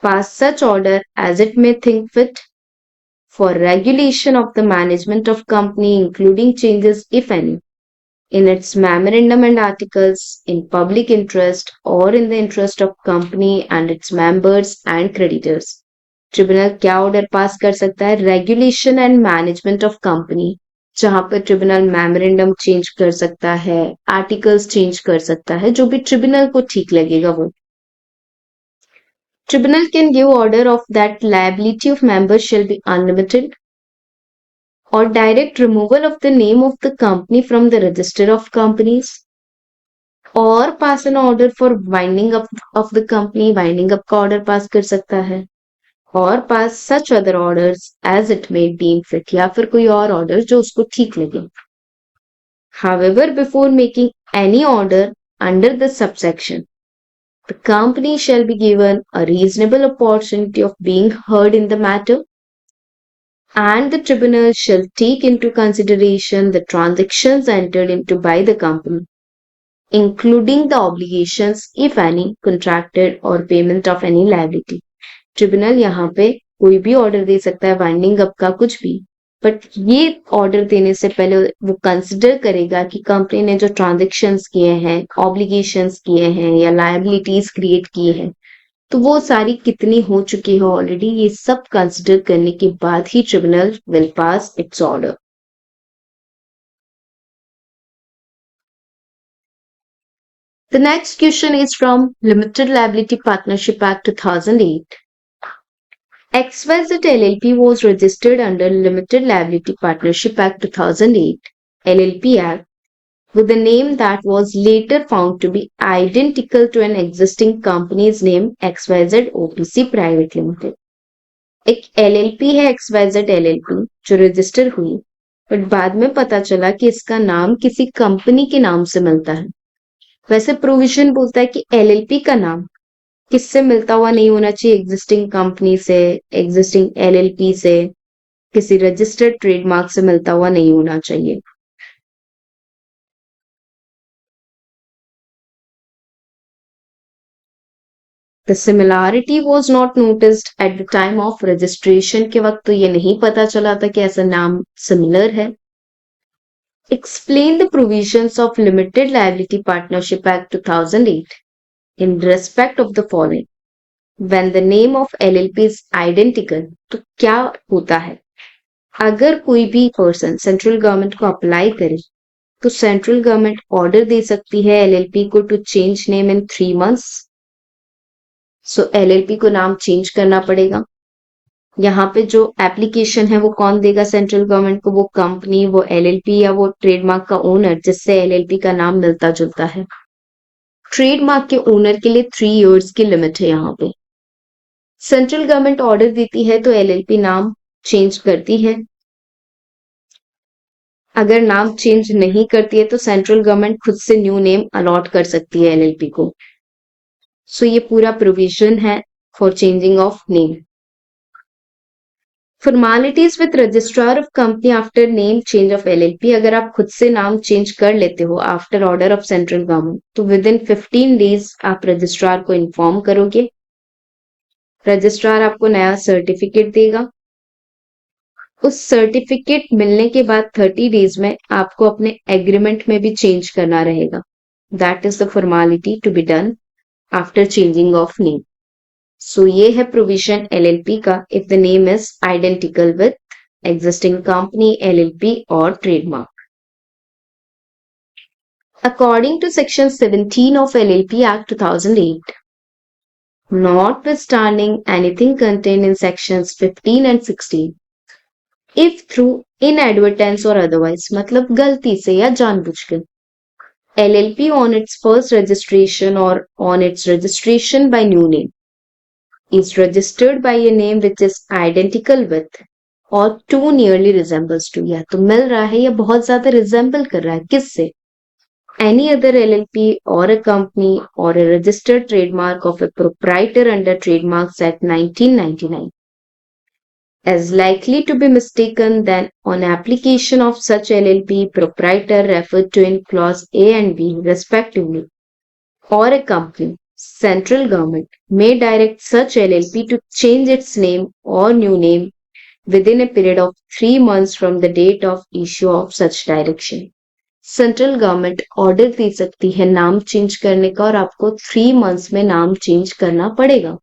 pass such order as it may think fit for regulation of the management of company, including changes, if any, in its memorandum and articles, in public interest or in the interest of company and its members and creditors. Tribunal क्या order pass कर सकता है? Regulation and management of company, जहां पर tribunal memorandum change कर सकता है, articles change कर सकता है, जो भी ट्रिब्यूनल को ठीक लगेगा वो। Tribunal can give order of that liability of members shall be unlimited, or direct removal of the name of the company from the register of companies, or pass an order for winding up of the company, winding up का order pass कर सकता है, और pass such other orders as it may deem fit, या फिर कोई और order जो उसको ठीक लगे। However, before making any order under this subsection, the company shall be given a reasonable opportunity of being heard in the matter, and the tribunal shall take into consideration the transactions entered into by the company, including the obligations, if any, contracted, or payment of any liability. Tribunal यहाँ पे कोई भी order दे सकता है, winding up का कुछ भी, but ये ऑर्डर देने से पहले वो कंसिडर करेगा कि कंपनी ने जो ट्रांजेक्शन्स किए हैं, ऑब्लिगेशंस किए हैं या लायबिलिटीज क्रिएट की है, तो वो सारी कितनी हो चुकी है ऑलरेडी, ये सब कंसिडर करने के बाद ही tribunal will pass its order. The next question is from Limited Liability Partnership Act 2008. XYZ LLP was registered under Limited Liability Partnership Act 2008 LLP Act with a name that was later found to be identical to an existing company's name, XYZ OPC Private Limited. एक LLP है XYZ LLP जो register हुई, but बाद में पता चला कि इसका नाम किसी कंपनी के नाम से मिलता है। वैसे प्रोविजन बोलता है कि एलएलपी का नाम किससे मिलता हुआ नहीं होना चाहिए, एग्जिस्टिंग कंपनी से, एग्जिस्टिंग एलएलपी से, किसी रजिस्टर्ड ट्रेडमार्क से मिलता हुआ नहीं होना चाहिए। The similarity was not noticed at the time of registration, के वक्त तो ये नहीं पता चला था कि ऐसा नाम सिमिलर है। Explain the provisions of Limited Liability Partnership Act 2008 in respect of the following. When the name of LLP is identical, तो क्या होता है? अगर कोई भी पर्सन सेंट्रल गवर्नमेंट को अप्लाई करे तो सेंट्रल गवर्नमेंट ऑर्डर दे सकती है एलएलपी को to change name in 3 months। So LLP को नाम चेंज करना पड़ेगा। यहाँ पे जो एप्लीकेशन है वो कौन देगा सेंट्रल गवर्नमेंट को? वो कंपनी, वो एलएलपी या वो ट्रेडमार्क का ओनर जिससे एलएलपी का नाम मिलता जुलता है। ट्रेडमार्क के ओनर के लिए 3 years की लिमिट है। यहाँ पे सेंट्रल गवर्नमेंट ऑर्डर देती है तो एलएलपी नाम चेंज करती है। अगर नाम चेंज नहीं करती है तो सेंट्रल गवर्नमेंट खुद से न्यू नेम अलॉट कर सकती है एलएलपी को। सो ये पूरा प्रोविजन है for changing of name. Formalities with registrar of company after name change of LLP. अगर आप खुद से नाम चेंज कर लेते हो after order of central government, तो विद इन 15 डेज आप रजिस्ट्रार को इन्फॉर्म करोगे। रजिस्ट्रार आपको नया सर्टिफिकेट देगा। उस सर्टिफिकेट मिलने के बाद 30 डेज में आपको अपने एग्रीमेंट में भी चेंज करना रहेगा। That is the formality to be done after changing of name. So ये है प्रोविजन एलएलपी का if the name is identical with existing company, LLP or trademark. According to Section 17 of LLP Act 2008, notwithstanding anything contained in Sections 15 and 16, if through inadvertence or otherwise, मतलब गलती से या जानबूझकर, LLP on its first registration or on its registration by new name is registered by a name which is identical with और to nearly resembles to, या तो मिल रहा है या बहुत ज्यादा रिजेंबल कर रहा है किससे, एनी अदर एलएलपी और अ कंपनी और a registered trademark of a proprietor under trademarks act 1999 as likely to be mistaken than on application of such LLP proprietor referred to in clause A and B respectively, or a company, central government may direct such LLP to change its name or new name within a period of 3 months from the date of issue of such direction. Central government order दे सकती है नाम change करने का और आपको 3 months में नाम चेंज करना पड़ेगा।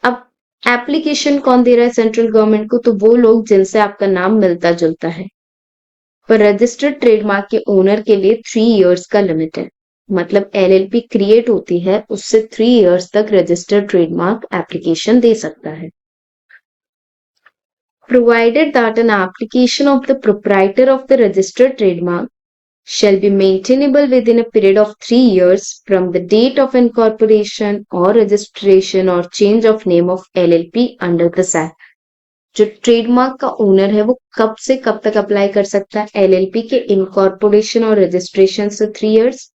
अब एप्लीकेशन कौन दे रहा है सेंट्रल गवर्नमेंट को, तो वो लोग जिनसे आपका नाम मिलता जुलता है। पर रजिस्टर्ड ट्रेडमार्क के ओनर के लिए 3 इयर्स का लिमिट है, मतलब एलएलपी क्रिएट होती है उससे 3 इयर्स तक रजिस्टर्ड ट्रेडमार्क एप्लीकेशन दे सकता है। Provided that an application of the proprietor of the registered trademark shall be maintainable within a period of 3 years from the date of incorporation or registration or change of name of LLP under this Act. जो trademark का owner है वो कब से कब तक apply कर सकता है, एलएलपी के इनकॉर्पोरेशन और रजिस्ट्रेशन से 3 इयर्स,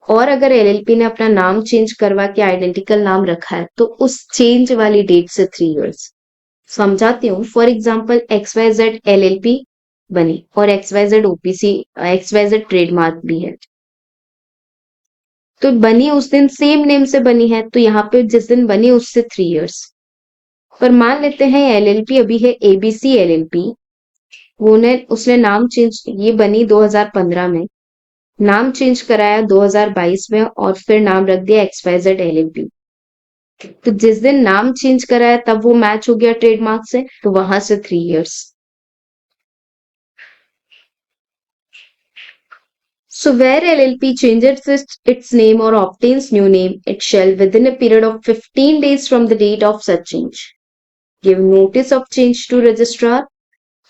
और अगर एलएलपी ने अपना नाम चेंज करवा के आइडेंटिकल नाम रखा है तो उस चेंज वाली डेट से 3 इयर्स। समझाती हूँ। फॉर एग्जाम्पल XYZ LLP बनी और XYZ OPC XYZ ट्रेडमार्क भी है, तो बनी उस दिन सेम नेम से बनी है, तो यहाँ पे जिस दिन बनी उससे 3 इयर्स। पर मान लेते हैं LLP अभी है ABC LLP, उसने नाम चेंज, ये बनी 2015 में, नाम चेंज कराया 2022 में और फिर नाम रख दिया XYZ LLP। तो जिस दिन नाम चेंज कराया तब वो मैच हो गया ट्रेडमार्क से, तो वहां से 3 years. So where LLP changes its name or obtains new name, it shall within a period of 15 days from the date of such change give notice of change to registrar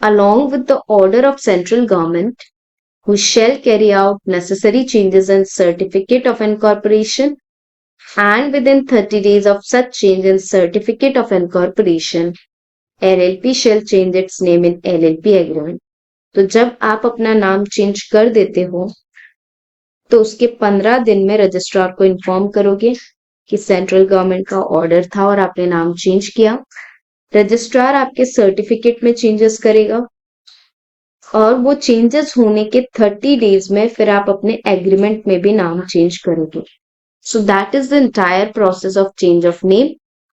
along with the order of central government, who shall carry out necessary changes in certificate of incorporation, and within 30 days of such change in certificate of incorporation, LLP shall change its name in LLP agreement. तो जब आप अपना नाम change कर देते हो तो उसके 15 दिन में रजिस्ट्रार को इन्फॉर्म करोगे कि सेंट्रल गवर्नमेंट का ऑर्डर था और आपने नाम चेंज किया। रजिस्ट्रार आपके सर्टिफिकेट में चेंजेस करेगा और वो चेंजेस होने के 30 डेज में फिर आप अपने एग्रीमेंट में भी नाम चेंज करोगे। So that is the entire process of change of name.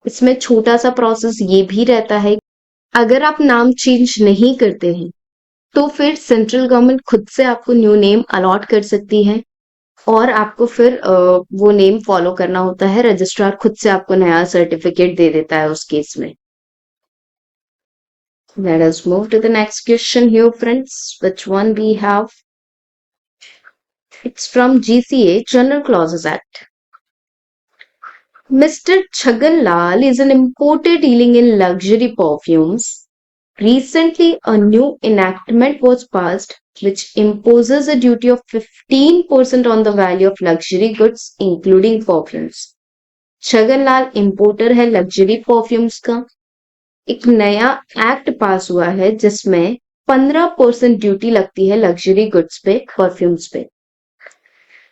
इसमें छोटा सा प्रोसेस ये भी रहता है, अगर आप नाम चेंज नहीं करते हैं तो फिर सेंट्रल गवर्नमेंट खुद से आपको न्यू नेम अलॉट कर सकती है और आपको फिर वो नेम फॉलो करना होता है। रजिस्ट्रार खुद से आपको नया सर्टिफिकेट दे देता है उस केस में। Let us move to the next question here, friends. Which one we have? It's from GCA, General Clauses Act. Mr. Chhagan Lal is an importer dealing in luxury perfumes. Recently, a new enactment was passed which imposes a duty of 15% on the value of luxury goods, including perfumes. Chhagan Lal importer है luxury perfumes का। एक नया act पास हुआ है जिसमें 15% duty लगती है luxury goods पे, परफ्यूम्स पे।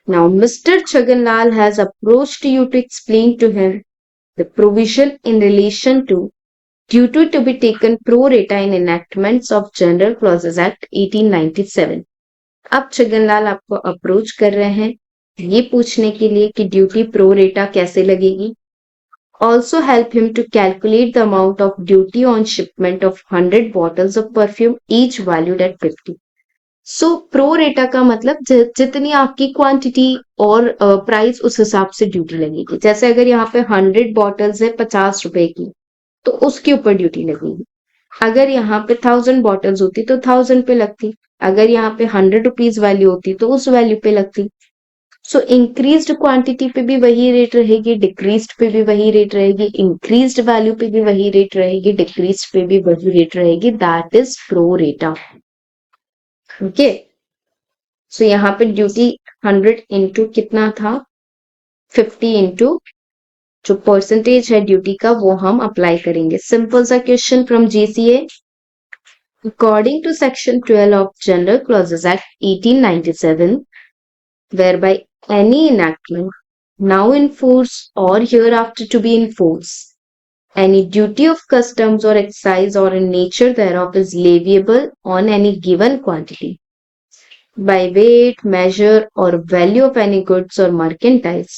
Now, Mr. Chhagan Lal has approached you to explain to him the provision in relation to duty to be taken pro rata in enactments of General Clauses Act 1897. अब छगनलाल आपको approach कर रहे हैं ये पूछने के लिए कि ड्यूटी प्रो रेटा कैसे लगेगी. Also help him to calculate the amount of duty on shipment of 100 bottles of perfume, each valued at 50. So pro rata का मतलब जितनी आपकी क्वांटिटी और प्राइस उस हिसाब से ड्यूटी लगेगी. जैसे अगर यहाँ पे 100 बॉटल्स है 50 रुपए की तो उसके ऊपर ड्यूटी लगेगी. अगर यहाँ पे 1000 बॉटल्स होती तो 1000 पे लगती. अगर यहाँ पे 100 रुपीज वैल्यू होती तो उस वैल्यू पे लगती. सो इंक्रीज्ड क्वांटिटी पे भी वही रेट रहेगी, डिक्रीज्ड पे भी वही रेट रहेगी, इंक्रीज्ड वैल्यू पे भी वही रेट रहेगी, डिक्रीज्ड पे भी वही रेट रहेगी. That is pro rata. Okay. So यहाँ पे ड्यूटी 100 इंटू कितना था 50 इंटू जो परसेंटेज है ड्यूटी का वो हम अप्लाई करेंगे. सिंपल सा question from GCA. According to section 12 of general clauses act 1897 whereby any enactment now in force or hereafter to be in force, any duty of customs or excise or in nature thereof is leviable on any given quantity by weight, measure or value of any goods or merchandise,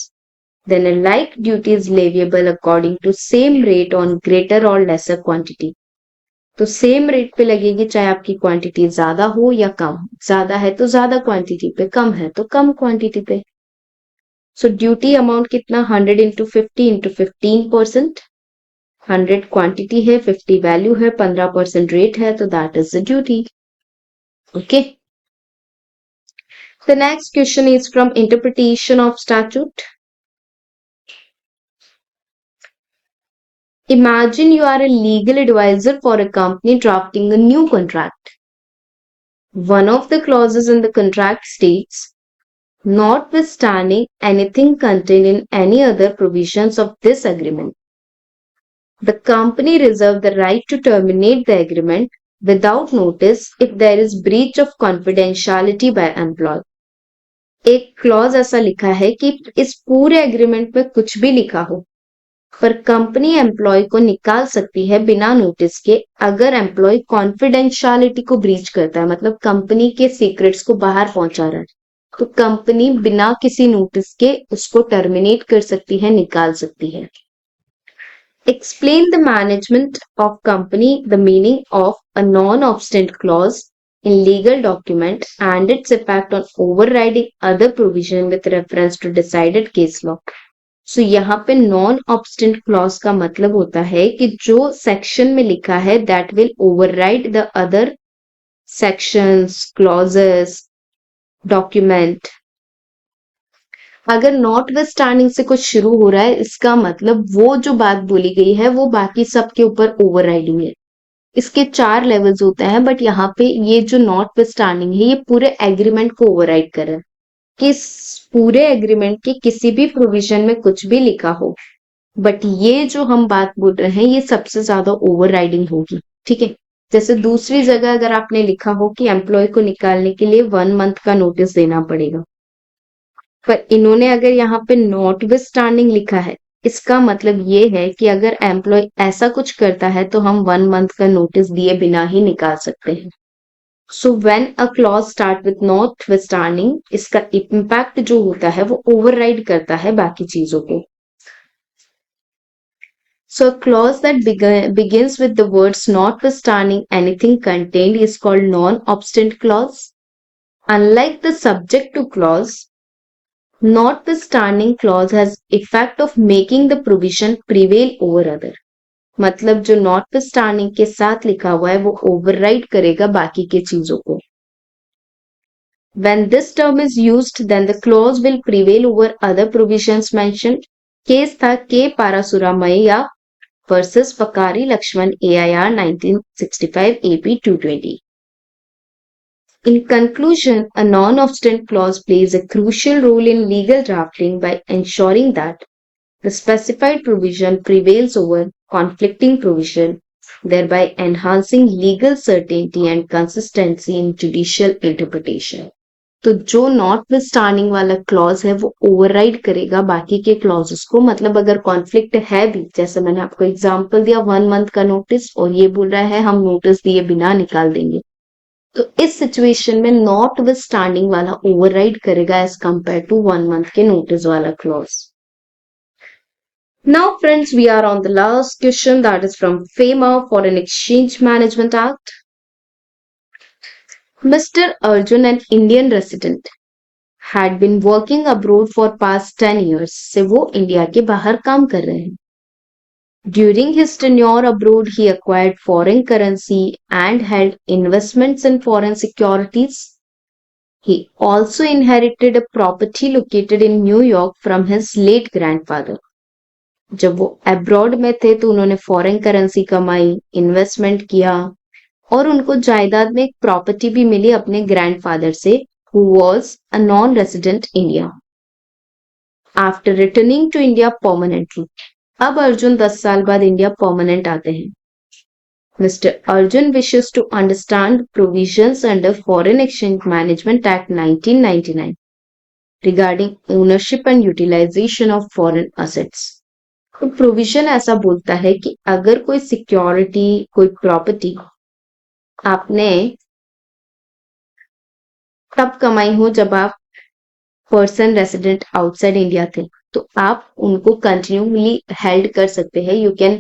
then a like duty is leviable according to same rate on greater or lesser quantity. तो same rate पे लगेगी चाहे आपकी quantity ज्यादा हो या कम. ज्यादा है तो ज्यादा क्वांटिटी पे, कम है तो कम क्वांटिटी पे. सो ड्यूटी अमाउंट कितना 100 इंटू 50 इंटू 15%. 100 क्वांटिटी है, 50 वैल्यू है, 15% रेट है, तो that is the duty. Okay. The next question is from interpretation of statute. Imagine you are a legal advisor for a company drafting a new contract. One of the clauses in the contract states, notwithstanding anything contained in any other provisions of this agreement, the company reserves the right to terminate the agreement without notice if there is breach of confidentiality by employee. एक clause ऐसा लिखा है कि इस पूरे agreement में कुछ भी लिखा हो पर कंपनी एम्प्लॉय को निकाल सकती है बिना नोटिस के अगर एम्प्लॉय कॉन्फिडेंशियलिटी को ब्रीच करता है, मतलब कंपनी के सीक्रेट्स को बाहर पहुंचा रहा है, तो कंपनी बिना किसी नोटिस के उसको टर्मिनेट कर सकती है, निकाल सकती है. Explain the management of company the meaning of a non obstante clause in legal document and its effect on overriding other provision with reference to decided case law. So यहाँ पे नॉन ऑब्स्टेंट क्लॉज का मतलब होता है कि जो section में लिखा है that will override the other sections, clauses, document. अगर नॉट विथस्टैंडिंग से कुछ शुरू हो रहा है इसका मतलब वो जो बात बोली गई है वो बाकी सबके ऊपर ओवरराइडिंग है. इसके 4 लेवल्स होते हैं बट यहाँ पे ये जो नॉट विथस्टैंडिंग है ये पूरे एग्रीमेंट को ओवरराइड कर रहा है कि पूरे एग्रीमेंट के किसी भी प्रोविजन में कुछ भी लिखा हो बट ये जो हम बात बोल रहे हैं ये सबसे ज्यादा ओवरराइडिंग होगी. ठीक है. जैसे दूसरी जगह अगर आपने लिखा हो कि एम्प्लॉय को निकालने के लिए 1 मंथ का नोटिस देना पड़ेगा पर इन्होंने अगर यहाँ पे नॉट विथस्टैंडिंग लिखा है इसका मतलब ये है कि अगर एम्प्लॉय ऐसा कुछ करता है तो हम 1 मंथ का नोटिस दिए बिना ही निकाल सकते हैं. So when a clause start with notwithstanding इसका इम्पैक्ट जो होता है वो ओवरराइड करता है बाकी चीजों को. So a clause that begins with the words notwithstanding anything contained is called non-obstant clause. Unlike the subject to clause, notwithstanding clause has effect of making the provision prevail over other. मतलब जो notwithstanding के साथ लिखा हुआ है वो override करेगा बाकी के चीजों को. When this term is used, then the clause will prevail over other provisions mentioned. Case था के पारासुरामैया versus Pakari Lakshman AIR 1965 AP 220. In conclusion, a non-obstant clause plays a crucial role in legal drafting by ensuring that the specified provision prevails over conflicting provision, thereby enhancing legal certainty and consistency in judicial interpretation. तो जो not withstanding वाला clause है वो override करेगा बाकी के clauses को। मतलब अगर कॉन्फ्लिक्ट है भी, जैसे मैंने आपको एग्जांपल दिया 1 मंथ का नोटिस और ये बोल रहा है हम नोटिस दिए बिना निकाल देंगे, तो इस सिचुएशन में नॉट विथस्टैंडिंग वाला ओवरराइड करेगा एज कंपेयर टू 1 मंथ के नोटिस वाला clause. Now friends, we are on the last question, that is from FEMA, Foreign Exchange Management Act. Mr. Arjun, an Indian resident, had been working abroad for past 10 years. से वो India के बाहर काम कर रहे हैं. During his tenure abroad, he acquired foreign currency and held investments in foreign securities. He also inherited a property located in New York from his late grandfather. जब वो अब्रॉड में थे तो उन्होंने फॉरेन करेंसी कमाई, इन्वेस्टमेंट किया और उनको जायदाद में एक प्रॉपर्टी भी मिली अपने ग्रैंडफादर से, who was a non resident India. After returning to India permanently, अब अर्जुन 10 साल बाद इंडिया परमानेंट आते हैं। Mister Arjun wishes to understand provisions under foreign exchange management act 1999 regarding ownership and utilisation of foreign assets. तो provision ऐसा बोलता है कि अगर कोई सिक्योरिटी, कोई प्रॉपर्टी आपने तब कमाई हो जब आप पर्सन रेसिडेंट आउटसाइड इंडिया थे, तो आप उनको कंटिन्यूअसली हेल्ड कर सकते हैं। You can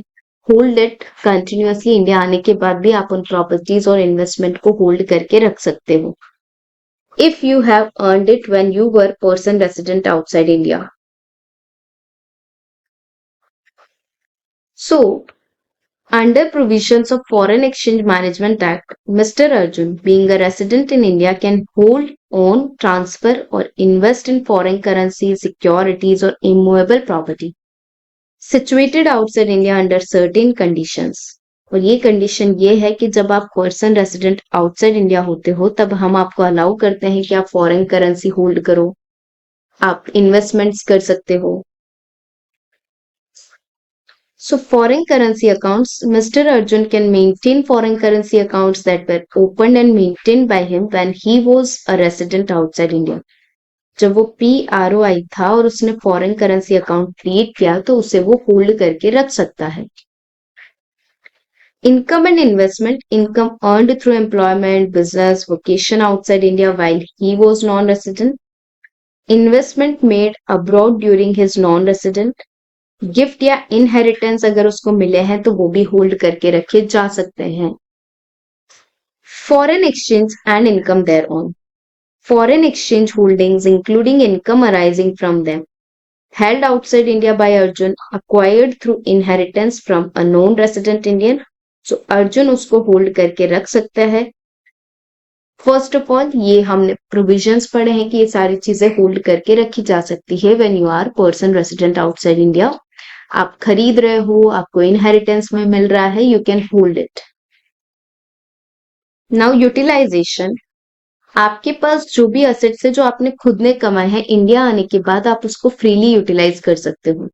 hold it continuously. India आने के बाद भी आप उन प्रॉपर्टीज और इन्वेस्टमेंट को होल्ड करके रख सकते हो if you have earned it when you were person resident outside India. So, under provisions of Foreign Exchange Management Act, Mr. Arjun, being a resident in India, can hold, own, transfer or invest in foreign currency, securities or immovable property situated outside India under certain conditions. और ये condition ये है कि जब आप person resident outside India होते हो तब हम आपको अलाउ करते हैं कि आप फॉरेन करेंसी होल्ड करो, आप इन्वेस्टमेंट्स कर सकते हो। So foreign currency accounts, Mr. Arjun can maintain foreign currency accounts that were opened and maintained by him when he was a resident outside India. जब वो PROI था और उसने फॉरेन करेंसी अकाउंट क्रिएट किया तो उसे वो होल्ड करके रख सकता है। Income and investment, income earned through employment, business, vocation outside India while he was non-resident. Investment made abroad during his non-resident. Gift या इनहेरिटेंस अगर उसको मिले हैं तो वो भी होल्ड करके रखे जा सकते हैं। Foreign exchange and income there on, foreign exchange holdings including income arising from them held outside India by Arjun, acquired through inheritance from a known resident Indian. So Arjun उसको होल्ड करके रख सकता है। फर्स्ट ऑफ ऑल ये हमने provisions पढ़े हैं कि ये सारी चीजें होल्ड करके रखी जा सकती है when you are person resident outside India. आप खरीद रहे हो, आपको इनहेरिटेंस में मिल रहा है, you can hold it. Now utilisation, आपके पास जो भी असेट्स है जो आपने खुद ने कमाए हैं, इंडिया आने के बाद आप उसको फ्रीली यूटिलाइज कर सकते हो।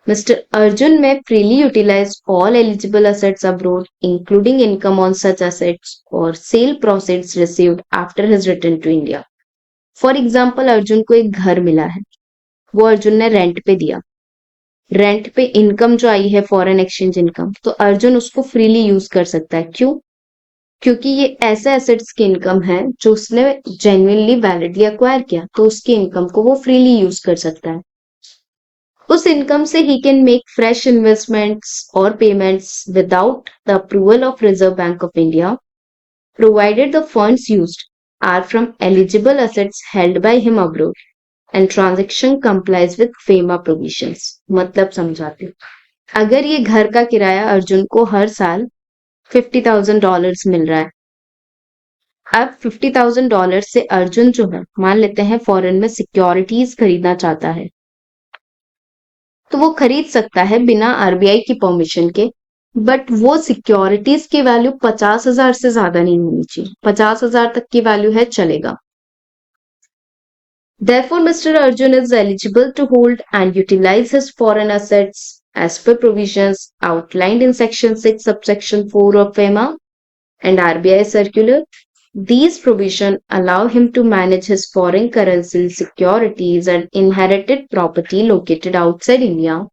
Mister Arjun may freely utilize all eligible assets abroad including income on such assets और sale proceeds received after his return to India. For example, Arjun को एक घर मिला है, वो अर्जुन ने रेंट पे दिया। रेंट पे इनकम जो आई है फॉरेन एक्सचेंज इनकम, तो अर्जुन उसको फ्रीली यूज कर सकता है। क्यों? क्योंकि ये ऐसे एसेट्स की इनकम है जो उसने जेन्युइनली वैलिडली अक्वायर किया, तो उसकी इनकम को वो फ्रीली यूज कर सकता है। उस इनकम से he can make fresh investments और payments without the approval of Reserve Bank of India, provided the funds used are from eligible assets held by him abroad and transaction complies with FEMA provisions. मतलब समझाती हूँ, अगर ये घर का किराया अर्जुन को हर साल $50,000 मिल रहा है, अब $50,000 से अर्जुन जो है, मान लेते हैं फॉरेन में सिक्योरिटीज खरीदना चाहता है, तो वो खरीद सकता है बिना आरबीआई की परमिशन के, बट वो सिक्योरिटीज की वैल्यू 50,000 से ज्यादा नहीं होनी चाहिए। 50,000 तक की वैल्यू है, चलेगा। Therefore, Mr. Arjun is eligible to hold and utilize his foreign assets as per provisions outlined in Section 6, subsection 4 of FEMA and RBI circular These provisions allow him to manage his foreign currency securities and inherited property located outside India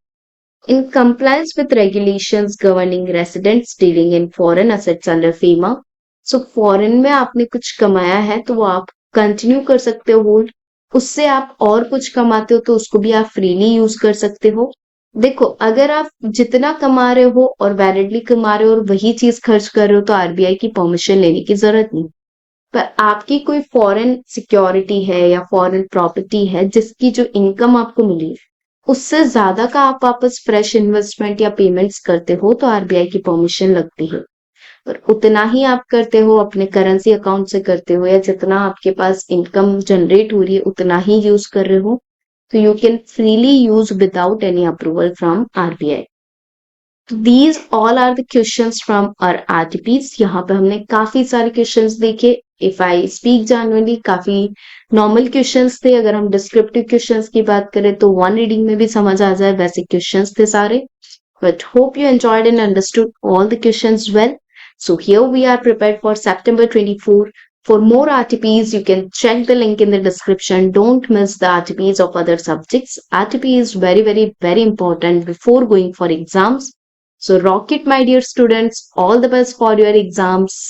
in compliance with regulations governing residents dealing in foreign assets under FEMA. So foreign में आपने कुछ कमाया है तो वो आप continue कर सकते हो होल्ड, उससे आप और कुछ कमाते हो तो उसको भी आप फ्रीली यूज कर सकते हो। देखो, अगर आप जितना कमा रहे हो और वैलिडली कमा रहे हो और वही चीज खर्च कर रहे हो तो आरबीआई की परमिशन लेने की जरूरत नहीं। पर आपकी कोई फॉरेन सिक्योरिटी है या फॉरेन प्रॉपर्टी है जिसकी जो इनकम आपको मिली उससे ज्यादा का आप वापस फ्रेश इन्वेस्टमेंट या पेमेंट्स करते हो तो आरबीआई की परमिशन लगती है। और उतना ही आप करते हो अपने करेंसी अकाउंट से करते हो या जितना आपके पास इनकम जनरेट हो रही है उतना ही यूज कर रहे हो तो you can freely use without any approval from RBI. These all are the questions from our RTPs। यहाँ पे हमने काफी सारे क्वेश्चंस देखे। इफ आई स्पीक जनरली काफी नॉर्मल क्वेश्चंस थे। अगर हम डिस्क्रिप्टिव क्वेश्चंस की बात करें तो वन रीडिंग में भी समझ आ जाए वैसे क्वेश्चंस थे सारे। But hope you enjoyed and understood all the questions well. So here we are prepared for September 24. For more RTPs, you can check the link in the description. Don't miss the RTPs of other subjects. RTP is very, very, very important before going for exams. So rock it, my dear students. All the best for your exams.